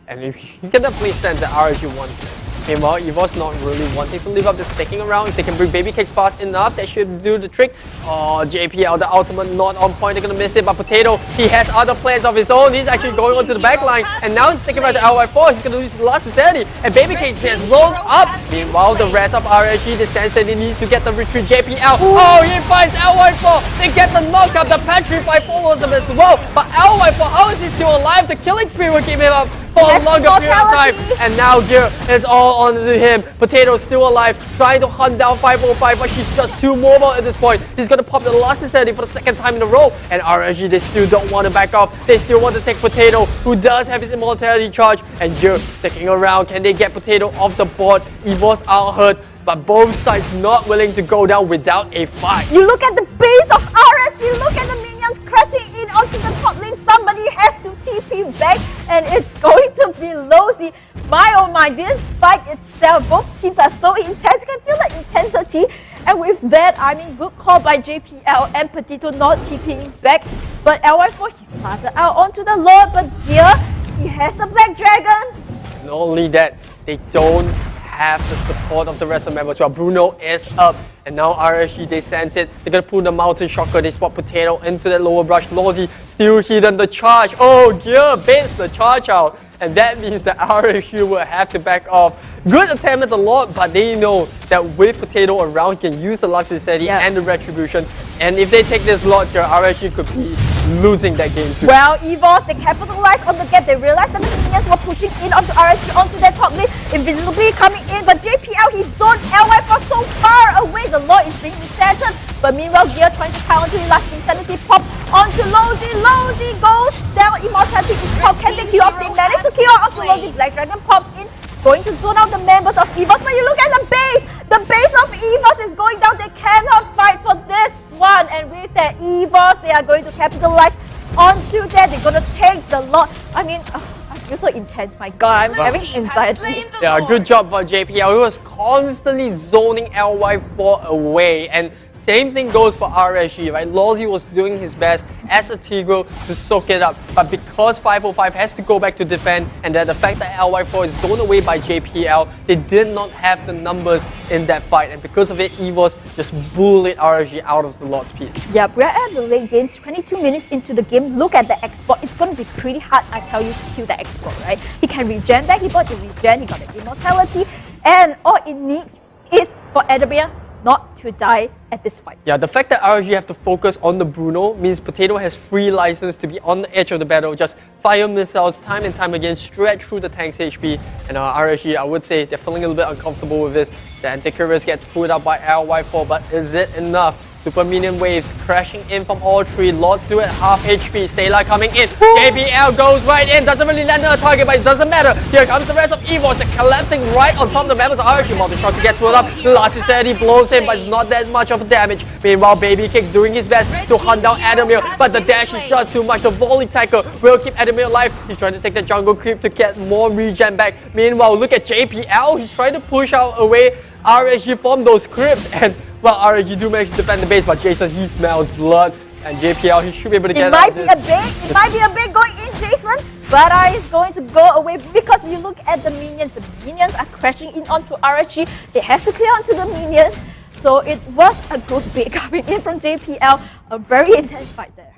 And you can definitely sense that RSG wants it. Meanwhile, EVOS not really wanting to live up to sticking around. If they can bring Baby Cakes fast enough, that should do the trick. Oh, JPL, the ultimate not on point. They're going to miss it, but Potato, he has other plans of his own. He's actually going onto the back line, and now he's sticking right to LY4. He's going to lose the last insanity, and Baby Cakes has rolled up. Meanwhile, the rest of RSG, the sense that they need to get the retreat. JPL, oh, he finds LY4. They get the knockout. The Petrify follows him as well. But LY4, how is he still alive? The killing spree will keep him up for a longer period of time. And now Gear is all onto him. Potato still alive, trying to hunt down 505, but she's just too mobile at this point. He's going to pop the last insanity for the second time in a row. And RSG, they still don't want to back off. They still want to take Potato, who does have his immortality charge. And Gear sticking around. Can they get Potato off the board? EVOS out hurt, but both sides not willing to go down without a fight. You look at the base of RSG, look at the minions crashing in onto the top lane. Somebody has to TP back, and it's going to be Lozi. My oh my, this fight itself, both teams are so intense. You can feel the intensity. And with that, I mean, good call by JPL and Potato not TPing back. But LY4, he started out onto the Lord, but here, he has the Black Dragon. Not only that, they don't have the support of the rest of the members. Well, Bruno is up, and now RSG, they sense it. They're gonna pull the Mountain Shocker. They spot Potato into that lower brush. Lozi still hidden the charge. Oh, Gear baits the charge out, and that means that RSG will have to back off. Good attempt at the Lord, but they know that with Potato around, he can use the last insanity and the retribution. And if they take this Lord here, RSG could be losing that game too. Well, EVOS, they capitalized on the gap. They realized that the minions were pushing in onto RSG, onto that top lane. Invisibly coming in, but JPL, he's zoned LY4 so far away. The Lord is being resetted. But meanwhile, Gear trying to counter the last insanity pop onto Lozi. Lozi goes down. Immortality is popped. Can they kill off? They manage to kill off onto Lozi. Black Dragon pops in, going to zone out the members of EVOS. But you look at the base. The base of EVOS is going down. They cannot fight for this one. And with that EVOS, they are going to capitalize onto that. They're going to take the lot. I mean, I feel so intense. My God, I'm having anxiety. Yeah, good job for JPL. He was constantly zoning LY4 away. And same thing goes for RSG, right? Lozi was doing his best as a Tigro to soak it up. But because 505 has to go back to defend, and that the fact that LY4 is zoned away by JPL, they did not have the numbers in that fight. And because of it, EVOS just bullied RSG out of the Lord's Peak. Yeah, we're at the late game, 22 minutes into the game. Look at the export. It's going to be pretty hard, I tell you, to kill the export, right? He can regen back. He got the regen. He got the immortality. And all it needs is for Ademir not to die at this fight. Yeah, the fact that RSG have to focus on the Bruno means Potato has free license to be on the edge of the battle, just fire missiles time and time again, stretch through the tank's HP. And RSG, I would say, they're feeling a little bit uncomfortable with this. The Antiquarius gets pulled up by LY4, but is it enough? Super minion waves crashing in from all three. Lord still at half HP. Stayla coming in. JPL goes right in. Doesn't really land on a target, but it doesn't matter. Here comes the rest of EVOS. They're collapsing right on top of the members of RSG. Multi-shot to get pulled up. The last insanity blows him, but it's not that much of damage. Meanwhile, Baby Kicks doing his best to hunt down Adamir, but the dash is just too much. The volley tackle will keep Adamir alive. He's trying to take the jungle creep to get more regen back. Meanwhile, look at JPL. He's trying to push out away RSG from those creeps, and well, RSG do manage to defend the base, but Jason, he smells blood, and JPL, he should be able to get out of this. It might be a big going in, Jason, but is going to go away because you look at the minions. The minions are crashing in onto RSG. They have to clear onto the minions, so it was a good bait coming in from JPL. A very intense fight there.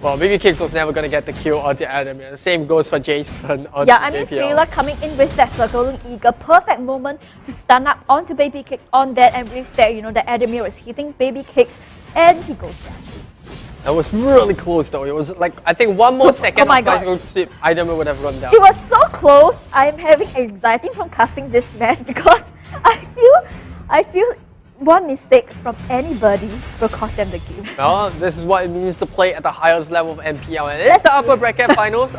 Well, Baby Kicks was never going to get the kill onto Adam. The same goes for Jason onto Yeah, I mean, JPL. Stayla coming in with that circling eagle. Perfect moment to stun up onto Baby Kicks on that. And with that, you know, the Adamir is hitting Baby Kicks and he goes down. That was really close though. It was like, I think one more second Oh my of bicycle sweep, Adam would have run down. He was so close. I'm having anxiety from casting this match because I feel one mistake from anybody will cost them the game. Well, this is what it means to play at the highest level of MPL, and it's the upper bracket finals.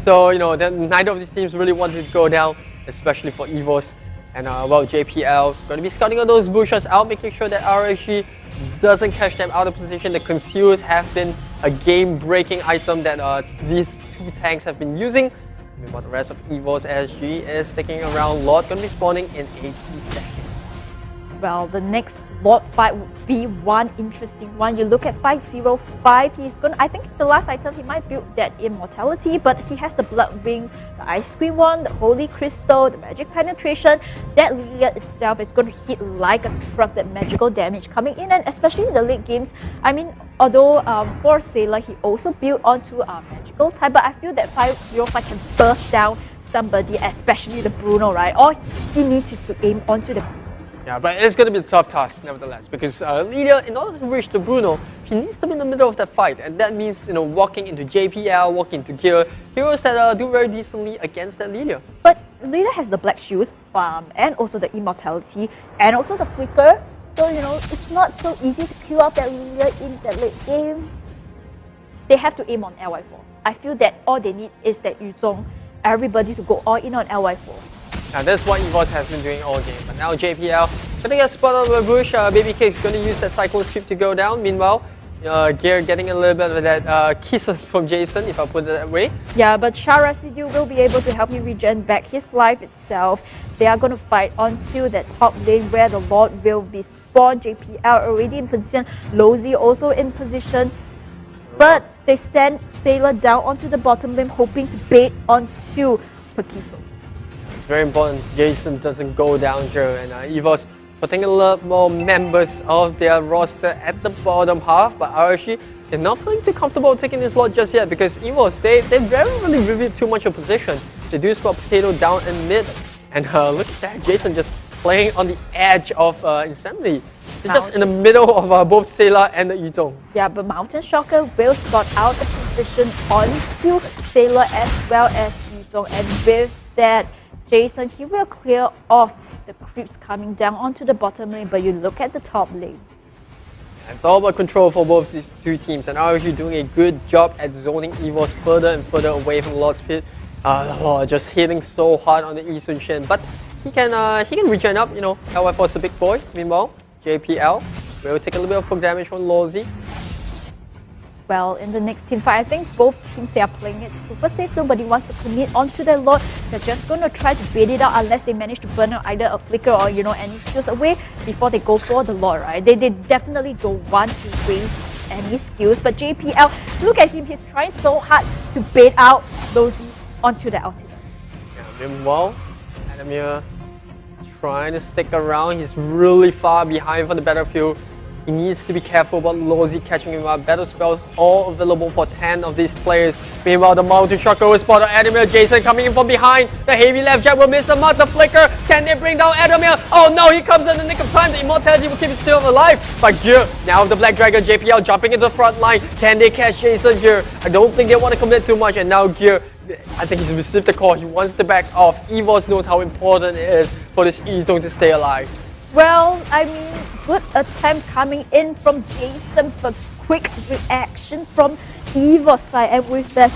So you know, neither of these teams really wanted to go down, especially for EVOS. And well, JPL going to be scouting all those bushes out, making sure that RSG doesn't catch them out of position. The conceals have been a game-breaking item that these two tanks have been using. Meanwhile, the rest of EVOS SG is sticking around. Lord going to be spawning in 80 seconds. Well, the next Lord fight would be one interesting one. You look at 505, he's going to, I think the last item he might build that immortality, but he has the blood wings, the ice cream one, the holy crystal, the magic penetration. That Lilia itself is going to hit like a truck, that magical damage coming in, and especially in the late games. I mean, although for Sailor he also built onto a magical type, but I feel that 505 can burst down somebody, especially the Bruno, right? All he needs is to aim onto the Bruno. Yeah, but it's going to be a tough task, nevertheless, because Lilia, in order to reach the Bruno, he needs to be in the middle of that fight, and that means, you know, walking into JPL, walking into Gear, heroes that do very decently against that Lilia. But Lilia has the black shoes, and also the immortality, and also the flicker, so you know, it's not so easy to kill out that Lilia in the late game. They have to aim on LY4. I feel that all they need is that Yuzong, everybody to go all in on LY4. Now that's what EVOS has been doing all game, but now JPL trying to get spotted on the bush. Baby Cake's going to use that cycle sweep to go down. Meanwhile, Gear getting a little bit of that kisses from Jason, if I put it that way. Yeah, but Char Residue will be able to help him regen back his life itself. They are going to fight onto that top lane where the Lord will be spawned. JPL already in position, Lozy also in position. But they send Sailor down onto the bottom lane, hoping to bait onto Paquito. Very important Jason doesn't go down here, and EVOS putting a lot more members of their roster at the bottom half, but RSG, they're not feeling too comfortable taking this lot just yet because EVOS, they very really revealed too much of position. They do spot Potato down in mid, and look at that, Jason just playing on the edge of Insanity. He's just in the middle of both Sailor and the Yuzong. Yeah, but Mountain Shocker will spot out the position onto Sailor as well as Yuzong, and with that, Jason, he will clear off the creeps coming down onto the bottom lane, but you look at the top lane. It's all about control for both these two teams, and RSG doing a good job at zoning EVOS further and further away from Lord's Pit. Just hitting so hard on the Eastern Shin, but he can regen up, you know. LY4 is a big boy. Meanwhile, JPL will take a little bit of poke damage from Lozy. Well, in the next team fight, I think both teams, they are playing it super safe. Nobody wants to commit onto their Lord. They're just going to try to bait it out unless they manage to burn out either a flicker or, you know, any skills away before they go for the Lord, right? They definitely don't want to waste any skills. But JPL, look at him. He's trying so hard to bait out Lozy onto the ultimate. Yeah, meanwhile, Adamir trying to stick around. He's really far behind from the battlefield. He needs to be careful about Lozi catching him up. Battle spells all available for 10 of these players. Meanwhile, the Mountain Shocker will spot Adamir. Jason coming in from behind. The heavy left jab will miss the mark. The flicker. Can they bring down Adamir? Oh no, he comes in the nick of time. The immortality will keep him still alive. But here, now the Black Dragon JPL jumping into the front line. Can they catch Jason here? I don't think they want to commit too much. And now Gear, I think he's received the call. He wants to back off. EVOS knows how important it is for this E-Zone to stay alive. Well, I mean, good attempt coming in from Jason, but quick reaction from EVOS side, and with that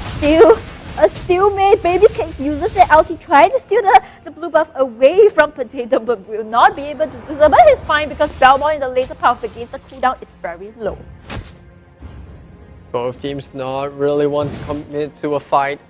stalemate, Baby Cakes uses the ulti trying to steal the blue buff away from Potato, but will not be able to do so. But he's fine because Belmont in the later part of the game, the cooldown is very low. Both teams not really want to commit to a fight.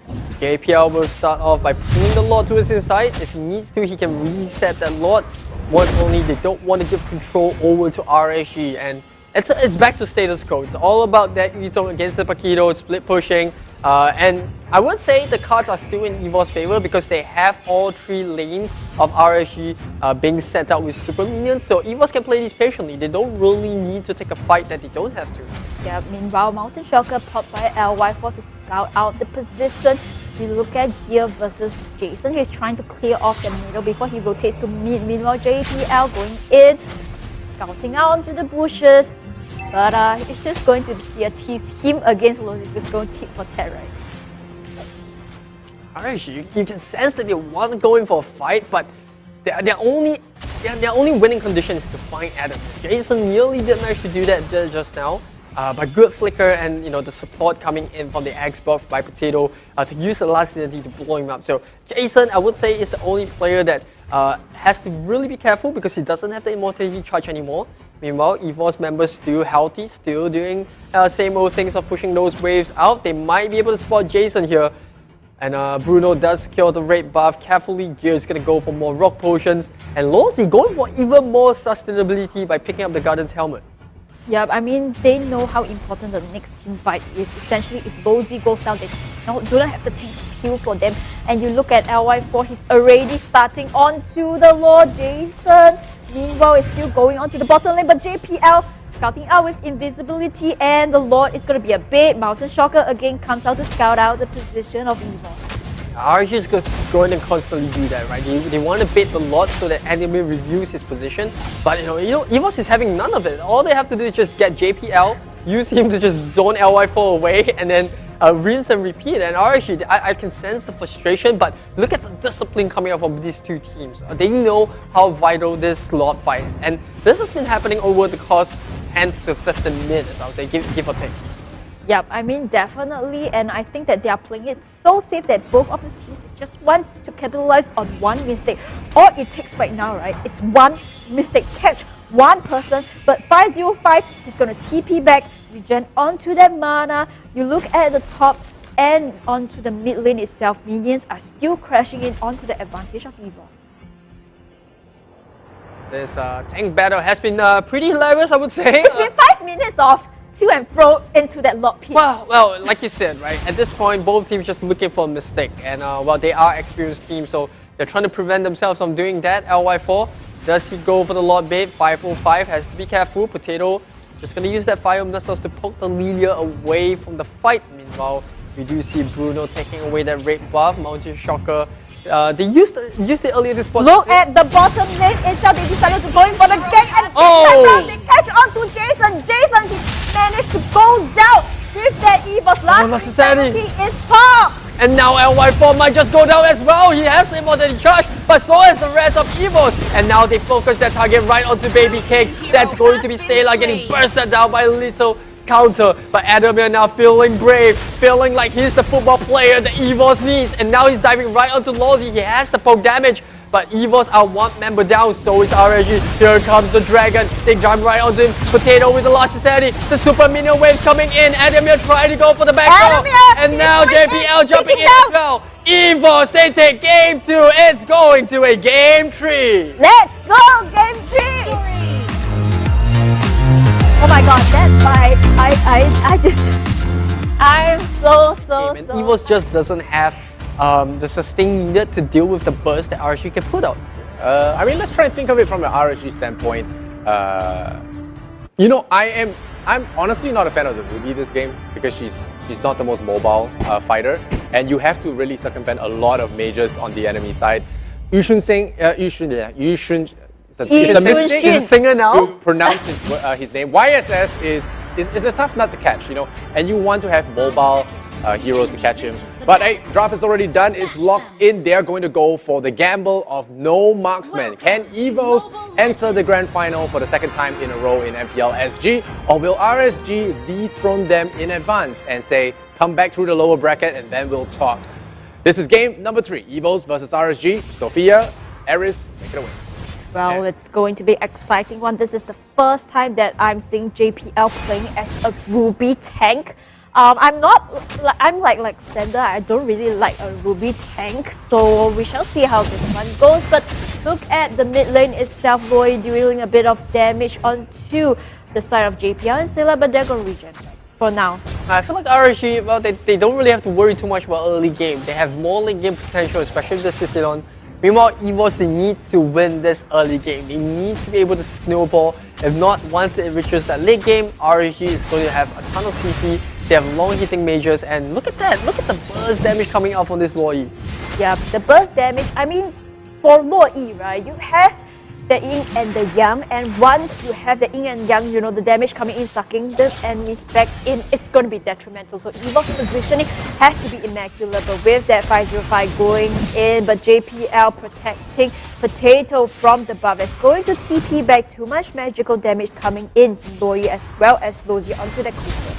JPL will start off by pulling the Lord to his inside. If he needs to, he can reset that Lord. One only, they don't want to give control over to RSG, and it's back to status quo. It's all about that E-Zone against the Paquito, split pushing, and I would say the cards are still in EVO's favor because they have all 3 lanes of RSG being set out with super minions, so EVOS can play these patiently. They don't really need to take a fight that they don't have to. Yeah, meanwhile, Mountain Shocker popped by LY4 to scout out the position. We look at Gear versus Jason. He's trying to clear off the middle before he rotates to mid. Meanwhile, JPL going in, scouting out onto the bushes. But it's just going to be a tease. Him against Lozi is just going to tit for tat, right? RSG, you can sense that they want to go in for a fight, but their only winning condition is to find Adam. Jason nearly did manage to do that just now. But good flicker and the support coming in from the Xbox by Potato to use the last ability to blow him up. So Jason, I would say, is the only player that has to really be careful because he doesn't have the immortality charge anymore. Meanwhile, EVOS members still healthy, still doing same old things of pushing those waves out. They might be able to spot Jason here. And Bruno does secure the red buff. Carefully, Gear is going to go for more rock potions. And Lozi going for even more sustainability by picking up the Guardian's helmet. Yeah, I mean, they know how important the next team fight is. Essentially, if Lozi goes down, they don't have the team to kill for them. And you look at LY4, he's already starting onto the Lord Jason. Meanwhile, it's still going onto the bottom lane, but JPL scouting out with invisibility, and the Lord is going to be a bait. Mountain Shocker again comes out to scout out the position of EVOS. RSG is going to constantly do that, right? They want to bait the Lord so that enemy reviews his position. But EVOS is having none of it. All they have to do is just get JPL, use him to just zone LY4 away, and then rinse and repeat. And RSG, I can sense the frustration, but look at the discipline coming out from these two teams. They know how vital this Lord fight is. And this has been happening over the course of 10 to 15 minutes, I would say, give or take. Yep, I mean, definitely, and I think that they are playing it so safe that both of the teams just want to capitalize on one mistake. All it takes right now, right, is one mistake. Catch one person, but 505 is going to TP back, regen onto that mana. You look at the top and onto the mid lane itself, minions are still crashing in onto the advantage of EVOS. This tank battle has been pretty hilarious, I would say. It's been 5 minutes of to and fro into that Lord pit. Well, like you said, right, at this point, both teams just looking for a mistake. And they are experienced teams, so they're trying to prevent themselves from doing that. LY4, does he go for the Lord bait? 505 has to be careful. Potato just going to use that fire missiles to poke the Lilia away from the fight. Meanwhile, we do see Bruno taking away that red buff. Mountain Shocker, they used it earlier this spot. Look at the bottom lane itself. They decided to go in for the gank, and they catch on to Jason. Jason, he managed to go down with that EVOS. Last insanity is popped. And now LY4 might just go down as well. He has the immortality charge, but so has the rest of EVOS. And now they focus their target right onto Baby Cakes. That's going to be Sayla getting bursted down by a little counter. But Adamir now feeling brave, feeling like he's the football player that EVOS needs. And now he's diving right onto Lozi. He has the poke damage, but EVOS are one member down, so is RSG. Here comes the Dragon. They jump right onto him. Potato with the last insanity. The super minion wave coming in. Adamir trying to go for the back row. And now JPL jumping in as well. EVOS, they take game 2. It's going to a game 3. Let's go, game 3. Oh my god, that's why I'm so. EVOS just doesn't have the sustain needed to deal with the burst that RSG can put out. I mean, let's try and think of it from an RSG standpoint. You know, I'm honestly not a fan of the Ruby this game because she's not the most mobile fighter, and you have to really circumvent a lot of mages on the enemy side. Yushin, it's a mistake. He's a singer now. To pronounce his name. YSS is a tough nut to catch, you know, and you want to have mobile heroes to catch him. But hey, draft is already done. It's locked in. They're going to go for the gamble of no marksman. Can EVOS enter the grand final for the second time in a row in MPL SG, or will RSG dethrone them in advance and say, come back through the lower bracket and then we'll talk? This is game number 3, EVOS versus RSG. Sophia, Eris, take it away. Well, it's going to be exciting one. This is the first time that I'm seeing JPL playing as a Ruby tank. I'm like Sander, I don't really like a Ruby tank, so we shall see how this one goes. But look at the mid lane itself, Roy dealing a bit of damage onto the side of JPL and Scylla, but they're going to regen for now. I feel like RSG, well, they don't really have to worry too much about early game. They have more late game potential, especially with the Sicilon. Meanwhile, EVOS, they need to win this early game. They need to be able to snowball. If not, once it reaches that late game, RSG is going to have a ton of CC. They have long hitting mages, and look at that. Look at the burst damage coming out from this Loi. Yeah, the burst damage, I mean, for Loi, right, you have the yin and the yang, and once you have the yin and yang, you know, the damage coming in, sucking the enemies back in, it's going to be detrimental. So EVOS positioning has to be immaculate, but with that 505 going in, but JPL protecting Potato from the buff. It's going to TP back, too much magical damage coming in, Loi as well as Lozi onto the creeper.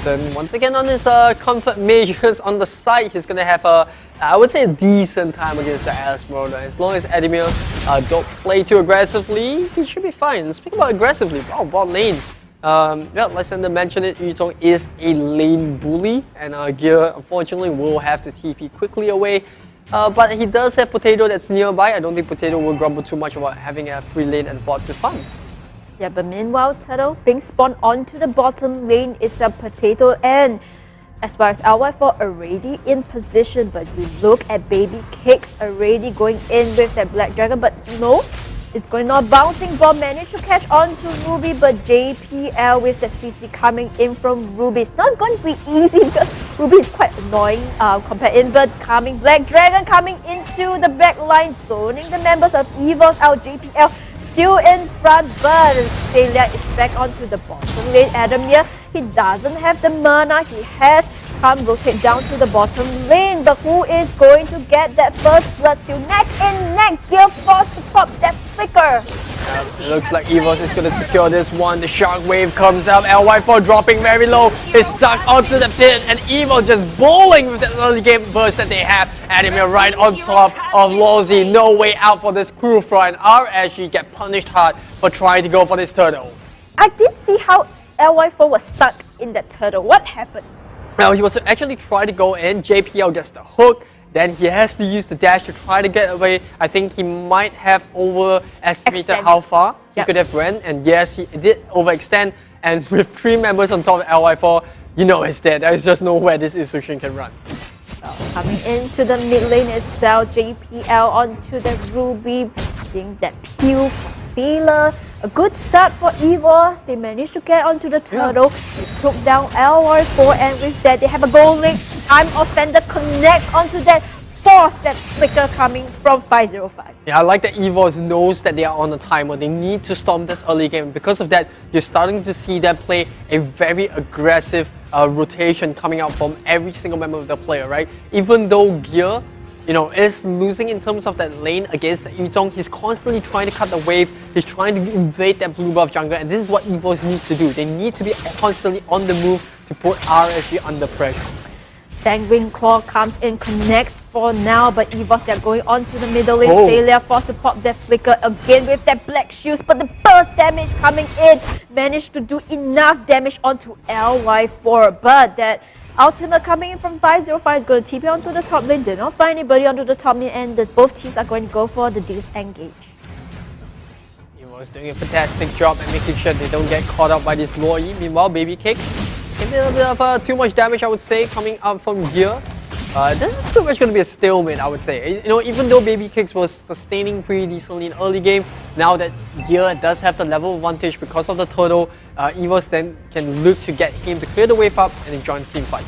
Then once again on his comfort measures on the side, he's going to have a, I would say, a decent time against the Esmeralda. As long as Ademir don't play too aggressively, he should be fine. Speaking about aggressively, oh, bot lane. Yeah, like Sander mentioned it, Yutong is a lane bully, and Gear unfortunately will have to TP quickly away. But he does have Potato that's nearby. I don't think Potato will grumble too much about having a free lane and bot to farm. Yeah, but meanwhile, Turtle being spawned onto the bottom lane is a Potato, and as far as LY4 already in position, but we look at Baby Cakes already going in with that Black Dragon, but no, it's going on bouncing bomb, managed to catch onto Ruby, but JPL with the CC coming in from Ruby. It's not going to be easy because Ruby is quite annoying compared in, but coming Black Dragon coming into the back line, zoning the members of EVOS out. JPL still in front, but Celia is back onto the bottom lane. Ademir, he doesn't have the mana. He has come rotate down to the bottom lane, but who is going to get that first blood? Still neck in neck. Gear forced to pop that flicker. It looks like EVOS is going to secure this one. The shock wave comes up. LY4 dropping very low. It's stuck onto the pit, and EVOS just bowling with the early game burst that they have. Ademir right on top of Lozi. No way out for this crew front. RSG get punished hard for trying to go for this turtle. I did see how LY4 was stuck in that turtle. What happened? Now he was actually trying to go in. JPL gets the hook. Then he has to use the dash to try to get away. I think he might have overestimated how far he could have ran. And yes, he did overextend. And with 3 members on top of LY4, you know it's dead. There's just nowhere this Isushin can run. Coming into the mid lane itself, JPL onto the Ruby, seeing that peel for Sailor. A good start for EVOS. They managed to get onto the turtle. They took down LY4, and with that they have a goal link. Time Offender connects onto that, force that flicker coming from 505. Yeah, I like that EVOS knows that they are on a timer. They need to storm this early game. Because of that, you're starting to see them play a very aggressive rotation coming out from every single member of the player, right? Even though Gear, you know, is losing in terms of that lane against Yutong, he's constantly trying to cut the wave. He's trying to invade that blue buff jungle, and this is what EVOS needs to do. They need to be constantly on the move to put RSG under pressure. Sanguine Claw comes in, connects for now, but EVOS, they're going on to the middle lane. Sailor forced to pop that flicker again with that black shoes, but the burst damage coming in managed to do enough damage onto LY4, but that ultimate coming in from 505 is going to TP onto the top lane. Did not find anybody onto the top lane, and both teams are going to go for the disengage. EVOS doing a fantastic job at making sure they don't get caught up by this Loi. Meanwhile, Baby Cake, a little bit of too much damage, I would say, coming up from Gear. This is pretty much going to be a stalemate, I would say. You know, even though Baby Kicks was sustaining pretty decently in early game, now that Gear does have the level advantage because of the turtle, EVOS then can look to get him to clear the wave up and then join the team fight.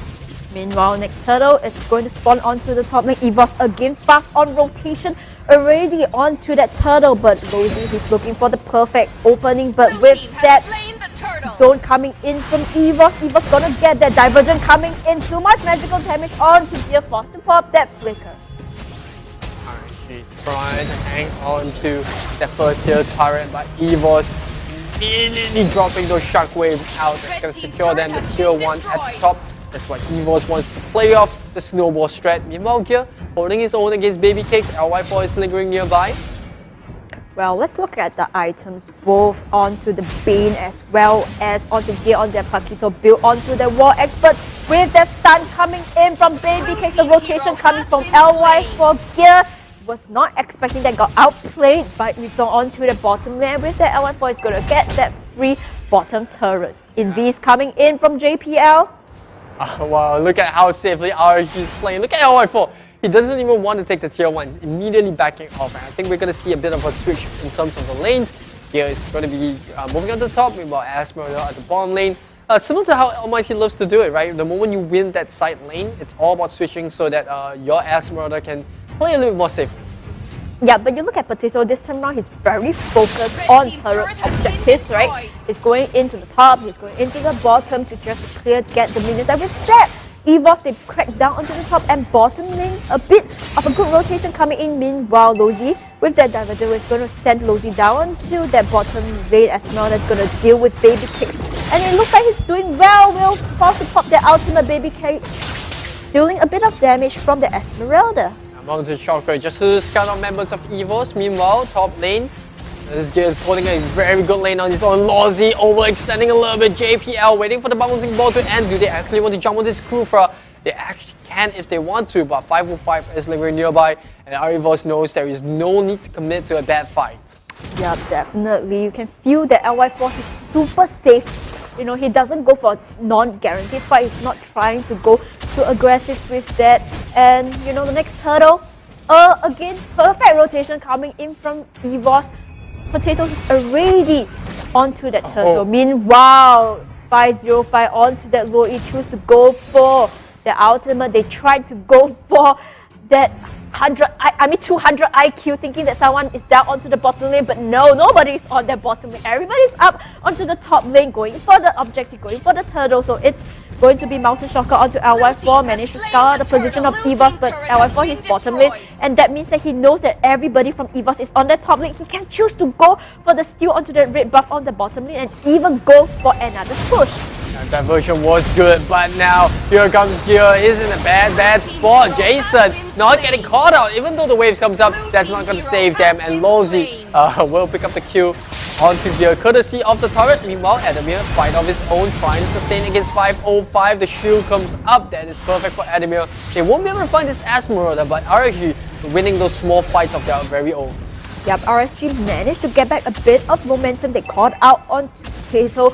Meanwhile, next turtle, it's going to spawn onto the top lane. EVOS again fast on rotation, already onto that turtle, but Lozy is looking for the perfect opening, but with that zone coming in from EVOS, EVOS gonna get that divergent coming in, too much magical damage onto Gear, forced to pop that flicker. RSG trying to hang on to that first tier turret, but EVOS immediately dropping those shockwaves out. It's gonna secure them the tier 1 at the top. That's what EVOS wants to play off the snowball strat. Meanwhile, Gear holding his own against Baby Cakes. LY4 is lingering nearby. Well, let's look at the items both onto the Bane as well as onto Gear on their Paquito build onto the War Expert with the stun coming in from Baby Cakes, the rotation coming from LY4. Gear was not expecting that, got outplayed, but we saw onto the bottom lane. With that, LY4 is going to get that free bottom turret. Invis coming in from JPL. Wow, look at how safely RSG is playing. Look at LY4. He doesn't even want to take the tier 1. He's immediately backing off. And I think we're going to see a bit of a switch in terms of the lanes. Here is going to be moving on the top, meanwhile Esmeralda at the bottom lane. Similar to how Almighty loves to do it, right? The moment you win that side lane, it's all about switching so that your Esmeralda can play a little bit more safely. Yeah, but you look at Potato, this time around he's very focused on turret objectives, right? He's going into the top, he's going into the bottom to just clear, get the minions. And with that, EVOS, they crack down onto the top and bottom lane. A bit of a good rotation coming in. Meanwhile, Lozy, with that diverger, is going to send Lozy down to that bottom lane as well. That's going to deal with Baby Cakes. And it looks like he's doing well. Will force to pop the ultimate Baby Cake, dealing a bit of damage from the Esmeralda. Among the shocker, just to scout out members of EVOS. Meanwhile, top lane, this Gear is holding a very good lane on his own. Lozy overextending a little bit. JPL waiting for the bouncing ball to end. Do they actually want to jump on this Kufra? They actually can if they want to, but 505 is lingering nearby, and EVOS knows there is no need to commit to a bad fight. Yeah, definitely. You can feel that LY4 is super safe. You know, he doesn't go for non-guaranteed fight. He's not trying to go too aggressive with that. And you know, the next turtle, again, perfect rotation coming in from EVOS. Potato is already onto that turtle. Meanwhile, 505 onto that low. He chose to go for the ultimate. They tried to go for that 200 IQ, thinking that someone is down onto the bottom lane, but no, nobody is on that bottom lane. Everybody's up onto the top lane, going for the objective, going for the turtle. So it's going to be Mountain Shocker onto LY4, managed to scour the position of EVOS, but LY4 is bottom lane, and that means that he knows that everybody from EVOS is on the top lane. He can choose to go for the steal onto the red buff on the bottom lane and even go for another push. That version was good, but now here comes Gear. He's in a bad spot. Jason not getting caught out. Even though the waves comes up, that's not going to save them. And Lozy will pick up the kill onto Gear, courtesy of the turret. Meanwhile, Adamir fight of his own, trying to sustain against 505. The shield comes up. That is perfect for Adamir. They won't be able to find this Esmeralda, but RSG winning those small fights of their very own. Yep, RSG managed to get back a bit of momentum. They caught out onto Potato.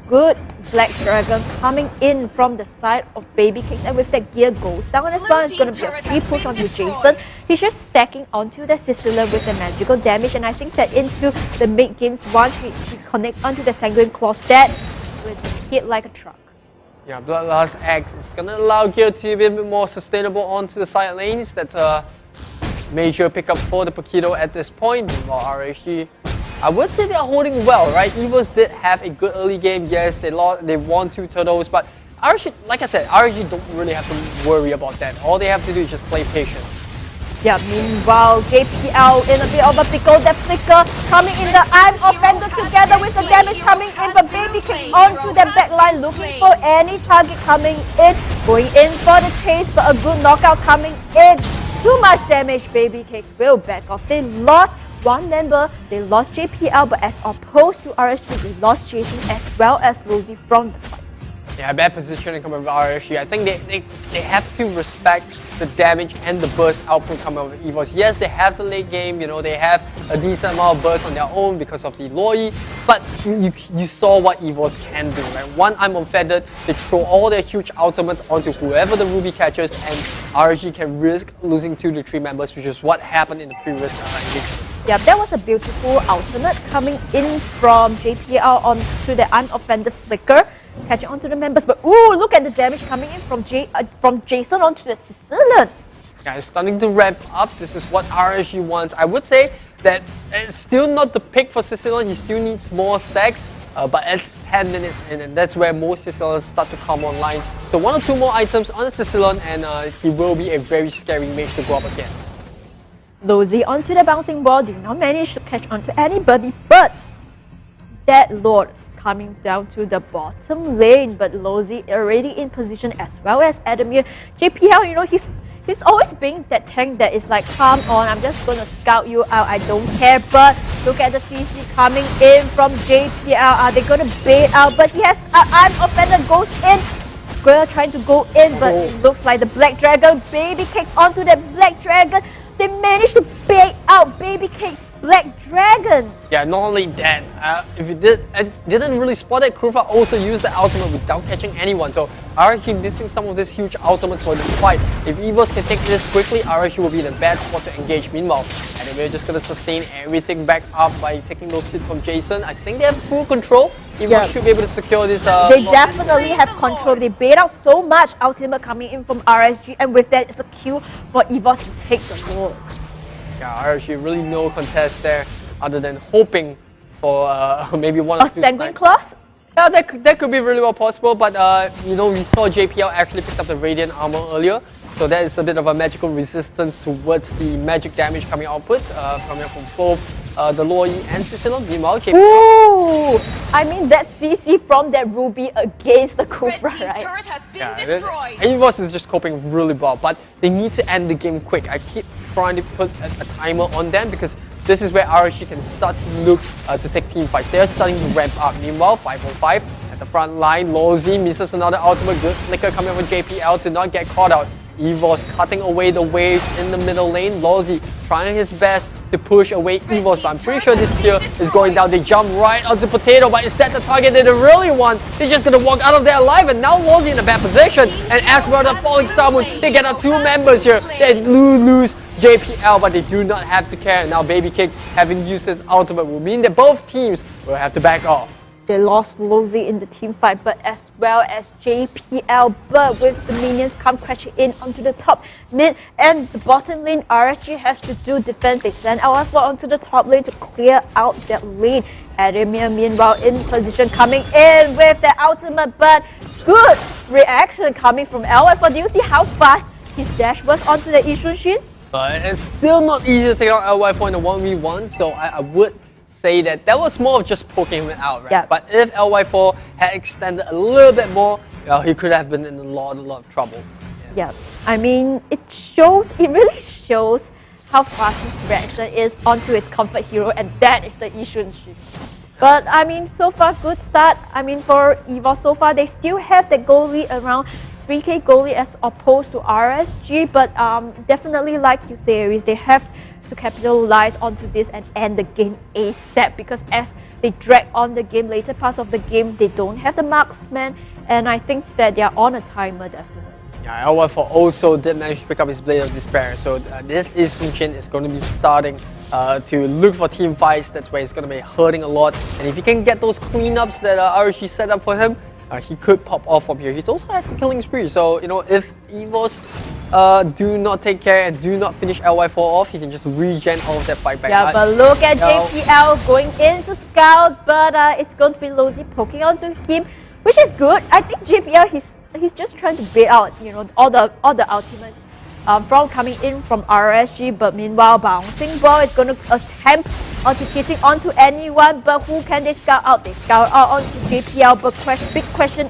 Good Black Dragon coming in from the side of Baby Cakes, and with that Gear goes down as well, it's going to be a free push onto Jason. He's just stacking onto the Sicilian with the magical damage, and I think that into the mid games, once he connects onto the Sanguine Claws, that will hit like a truck. Yeah, Bloodlust X is going to allow Gear to be a bit more sustainable onto the side lanes. That's a major pickup for the Paquito at this point. Meanwhile, RSG, I would say they are holding well, right? EVOS did have a good early game. Yes, they won 2 turtles, but RSG, like I said, RSG don't really have to worry about that. All they have to do is just play patient. Yeah, meanwhile, JPL in a bit of a pickle. That flicker coming in the I'm offender together with the damage coming in, but Baby Cakes onto the back line, looking for any target coming in, going in for the chase, but a good knockout coming in. Too much damage, Baby Cakes will back off. They lost one member, they lost JPL, but as opposed to RSG, they lost Jason as well as Lozy from the fight. Yeah, bad positioning coming from RSG. I think they have to respect the damage and the burst output coming from EVOS. Yes, they have the late game, you know, they have a decent amount of burst on their own because of the Loi, but you saw what EVOS can do, right? One, I'm unfeathered, they throw all their huge ultimates onto whoever the Ruby catches, and RSG can risk losing 2 to 3 members, which is what happened in the previous engagement. Yeah, that was a beautiful ultimate coming in from JPL onto the unoffended flicker, catching onto the members. But ooh, look at the damage coming in from Jason onto the Sicilian. Yeah, it's starting to ramp up. This is what RSG wants. I would say that it's still not the pick for Sicilian. He still needs more stacks, but it's 10 minutes in, and that's where most Sicilians start to come online. So 1 or 2 more items on the Sicilian, and he will be a very scary mage to go up against. Lozy onto the bouncing ball, did not manage to catch onto anybody, but that Lord coming down to the bottom lane. But Lozy already in position as well as Adamir. JPL, you know, he's always being that tank that is like, come on, I'm just gonna scout you out, I don't care. But look at the CC coming in from JPL. Are they gonna bait out? But he has unoffended, goes in. Guerrilla trying to go in, but it looks like the Black Dragon baby kicks onto the Black Dragon. They managed to bait out Baby Cake's Black Dragon. Yeah, not only that, if you didn't really spot it, Krufa also used the ultimate without catching anyone. So RSG missing some of this huge ultimates for this fight. If EVOS can take this quickly, RSG will be in a bad spot to engage. Meanwhile, and we're just going to sustain everything back up by taking those hits from Jason. I think they have full control. EVOS should be able to secure this. They definitely have control. They bait out so much ultimate coming in from RSG, and with that, it's a cue for EVOS to take the ball. Yeah, RSG really no contest there, other than hoping for maybe one or two Sanguine Claws? Yeah, that could be really well possible, but you know, we saw JPL actually picked up the Radiant Armor earlier, so that is a bit of a magical resistance towards the magic damage coming output coming from both the Loi and Sicilian. Meanwhile, JPL... Ooh! I mean, that CC from that Ruby against the Kufra, right? Turret has been destroyed. EVOS is just coping really well, but they need to end the game quick. I keep trying to put a timer on them because this is where RSG can start to look to take team fights. They're starting to ramp up. Meanwhile, 5-on-5 at the front line. Lozy misses another ultimate. Good flicker coming from JPL to not get caught out. EVOS cutting away the waves in the middle lane. Lozy trying his best to push away EVOS, but I'm pretty sure this tier is going down. They jump right onto Potato, but is that the target they really want? They're just gonna walk out of there alive, and now Lozy in a bad position. And as for the falling Starwood, they get out 2 members here. They lose JPL, but they do not have to care. Now Baby Cakes, having used his ultimate, will mean that both teams will have to back off. They lost Lozy in the team fight, but as well as JPL. But with the minions come crashing in onto the top mid and the bottom lane, RSG has to do defense. They send LF4 onto the top lane to clear out that lane. Adamir, meanwhile, in position, coming in with the ultimate, but good reaction coming from LF4. Do you see how fast his dash was onto the Isunshin? But it's still not easy to take out LY4 in a 1v1, so I would say that was more of just poking him out, right? Yeah. But if LY4 had extended a little bit more, he could have been in a lot of trouble. Yeah, I mean, it really shows how fast his reaction is onto his comfort hero, and that is the Isunshin. But I mean, so far, good start. I mean, for EVOS, so far, they still have the goal lead around 3k goal lead as opposed to RSG, but definitely, like you say, Aries, they have to capitalize onto this and end the game ASAP, because as they drag on the game, later parts of the game, they don't have the marksman, and I think that they are on a timer, definitely. Yeah, LY4 also did manage to pick up his Blade of Despair, so this Isunshin is going to be starting to look for team fights. That's where he's going to be hurting a lot, and if he can get those cleanups that RSG set up for him, he could pop off from here. He also has the killing spree, so you know, if EVOS do not take care and do not finish LY4 off, he can just regen all of that fight back. Yeah, but look at JPL going in to scout, but it's going to be Lozy poking onto him, which is good. I think JPL, he's just trying to bait out, you know, all the ultimates from coming in from RSG, but meanwhile, bouncing ball is going to attempt onto hitting onto anyone, but who can they scout out? They scout out onto JPL, but big question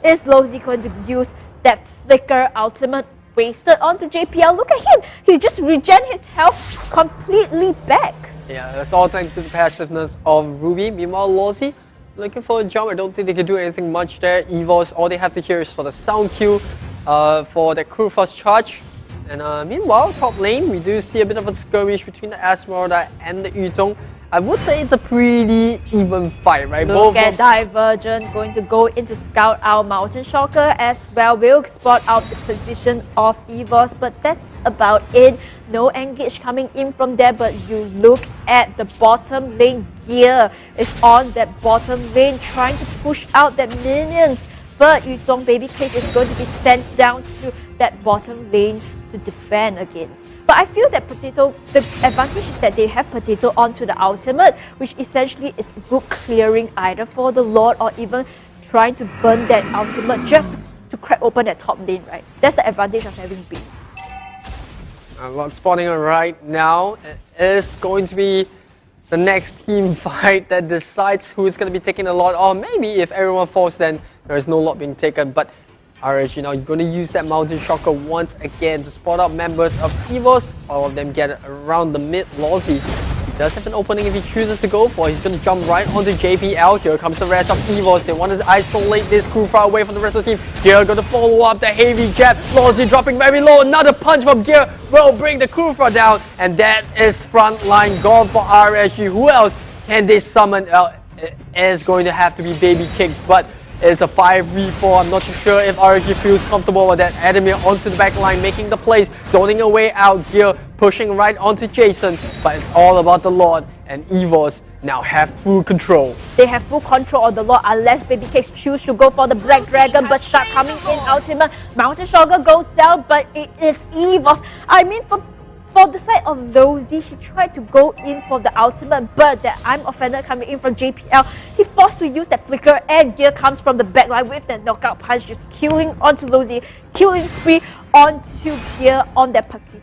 is Lozy going to use that flicker ultimate wasted onto JPL? Look at him, he just regen his health completely back. Yeah, that's all thanks to the passiveness of Ruby. Meanwhile, Lozy looking for a jump. I don't think they can do anything much there. EVOS, all they have to hear is for the sound cue for the crew first charge. And meanwhile, top lane, we do see a bit of a skirmish between the Esmeralda and the Yuzhong. I would say it's a pretty even fight, right? Look at Divergent going to go in to scout out Mountain Shocker as well. Will spot out the position of EVOS, but that's about it. No engage coming in from there, but you look at the bottom lane. Gear is on that bottom lane trying to push out that minions, but Yuzong Babycase is going to be sent down to that bottom lane to defend against. But I feel that Potato, the advantage is that they have Potato onto the ultimate, which essentially is good clearing either for the Lord or even trying to burn that ultimate just to crack open that top lane, right? That's the advantage of having B. Lord spawning right now. It is going to be the next team fight that decides who is going to be taking the Lord, or maybe if everyone falls, then there is no Lord being taken. But RSG now going to use that Mountain Shocker once again to spot out members of EVOS. All of them get around the mid. Lawsy, he does have an opening if he chooses to go for. He's going to jump right onto JPL. Here comes the rest of EVOS. They want to isolate this crew far away from the rest of the team. Gear going to follow up the heavy jab. Lawsy dropping very low. Another punch from Gear will bring the crew far down. And that is frontline gone for RSG. Who else can they summon? It is going to have to be Baby Kicks, but it's a 5v4. I'm not too sure if RSG feels comfortable with that. Adamir onto the back line, making the plays, zoning a way out. Gear pushing right onto Jason, but it's all about the Lord, and EVOS now have full control. They have full control of the Lord unless Baby Cakes choose to go for the Black Dragon, but Shark coming in ultimate. Mountain Shocker goes down, but it is EVOS. I mean, for the side of Lozy, he tried to go in for the ultimate, but that I'm Offender coming in from JPL, he forced to use that flicker, and Gear comes from the backline with that knockout punch, just killing onto Lozy, killing spree onto Gear on that Paquito.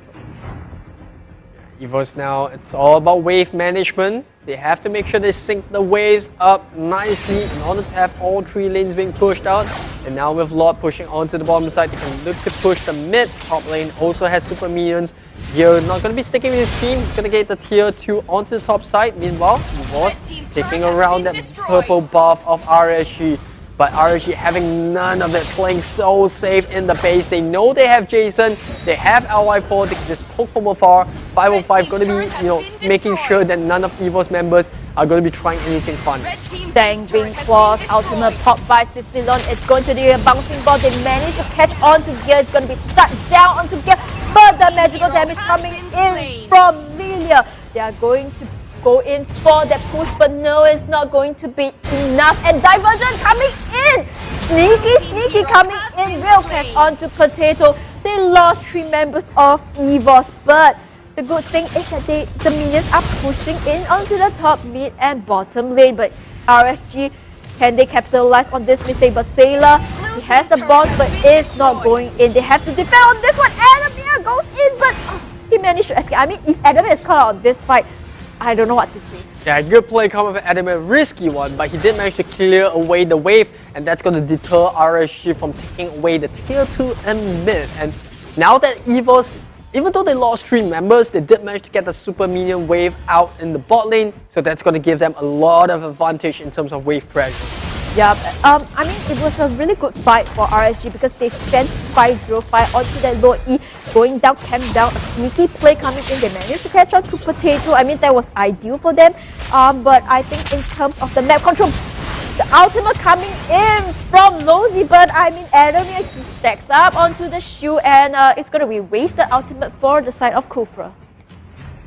EVOS now, it's all about wave management. They have to make sure they sync the waves up nicely in order to have all three lanes being pushed out. And now with Lord pushing onto the bottom side, they can look to push the mid. Top lane also has super minions. Gear not going to be sticking with his team. He's going to get the tier 2 onto the top side. Meanwhile, EVOS taking around that purple buff of RSG. But RSG having none of it, playing so safe in the base. They know they have Jason, they have LY4, they can just poke from afar. 505 going to be, making sure that none of EVOS members are going to be trying anything fun. Dang, Wing Claws, ultimate pop by Sicilon. It's going to be a bouncing ball. They manage to catch on to Gear. It's going to be stuck down onto Gear. But the magical damage coming in from Lilia. They are going to go in for that push, but no, it's not going to be enough. And Divergent coming in! Sneaky coming in. Will catch on to Potato. They lost 3 members of EVOS, but the good thing is that the minions are pushing in onto the top, mid and bottom lane. But RSG, can they capitalize on this mistake? But Sailor, he has the boss, but is not going in. They have to defend on this one. Adamir goes in, but he managed to escape. I mean, if Adamir is caught on this fight, I don't know what to say. Yeah, good play coming from Adamir, risky one, but he did manage to clear away the wave, and that's going to deter RSG from taking away the tier 2 and mid. And now that EVOS, even though they lost 3 members, they did manage to get the super minion wave out in the bot lane, so that's going to give them a lot of advantage in terms of wave pressure. Yeah, I mean, it was a really good fight for RSG because they sent 505 onto that low E, going down, camp down, a sneaky play coming in. They managed to catch on to Potato. I mean, that was ideal for them. But I think in terms of the map control, the ultimate coming in from Lozy, but I mean, Adamir stacks up onto the shield, and it's going to be wasted ultimate for the side of Kufra.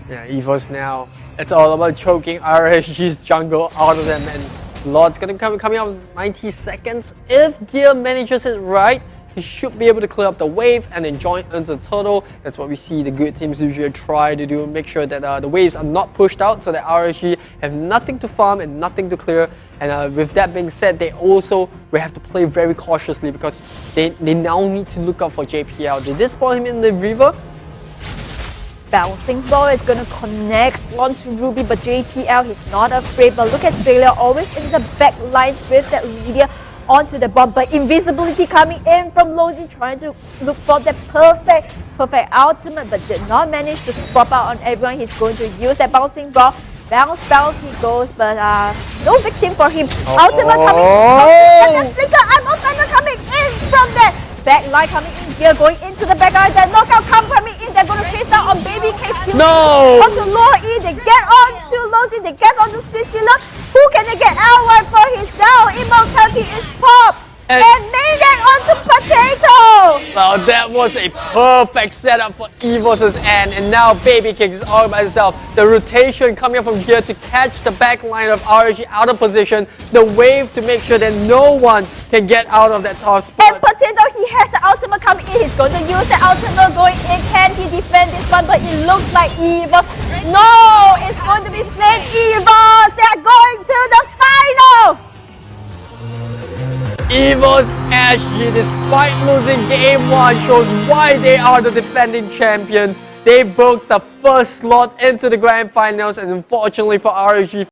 Yeah, EVOS now, it's all about choking RSG's jungle out of them, and Lord's going to coming out with 90 seconds. If Gear manages it right, he should be able to clear up the wave and then join into the turtle. That's what we see the good teams usually try to do, make sure that the waves are not pushed out so that RSG have nothing to farm and nothing to clear. And with that being said, they also will have to play very cautiously because they now need to look out for JPL. They did spawn him in the river. Bouncing ball is going to connect onto Ruby, but JPL, he's not afraid. But look at Celia, always in the back lines with that Lydia onto the bomb. But invisibility coming in from Lozy, trying to look for the perfect ultimate, but did not manage to swap out on everyone. He's going to use that bouncing ball. Bounce he goes, but no victim for him. Ultimate coming in, and then Flicker, I'm Offender coming in from that back line, coming in here, going into the back line. That knockout coming in. they're going to chase down on Baby Cake. No! Onto Law E, they get on to Lozi, they get on to Cicilla. Who can they get out? One for his down. Immortality is popped. And Mayday onto Potato! Well, that was a perfect setup for EVOS' end, and now Baby Kicks is all by himself. The rotation coming up from here to catch the back line of RSG out of position. The wave to make sure that no one can get out of that top spot. And Potato, he has the ultimate coming in. He's going to use the ultimate going in. Can he defend this one? But it looks like EVOS. No! It's going to be Slain EVOS! They are going to the finals! EVOS SG, despite losing game 1, shows why they are the defending champions. They broke the first slot into the grand finals, and unfortunately for RSG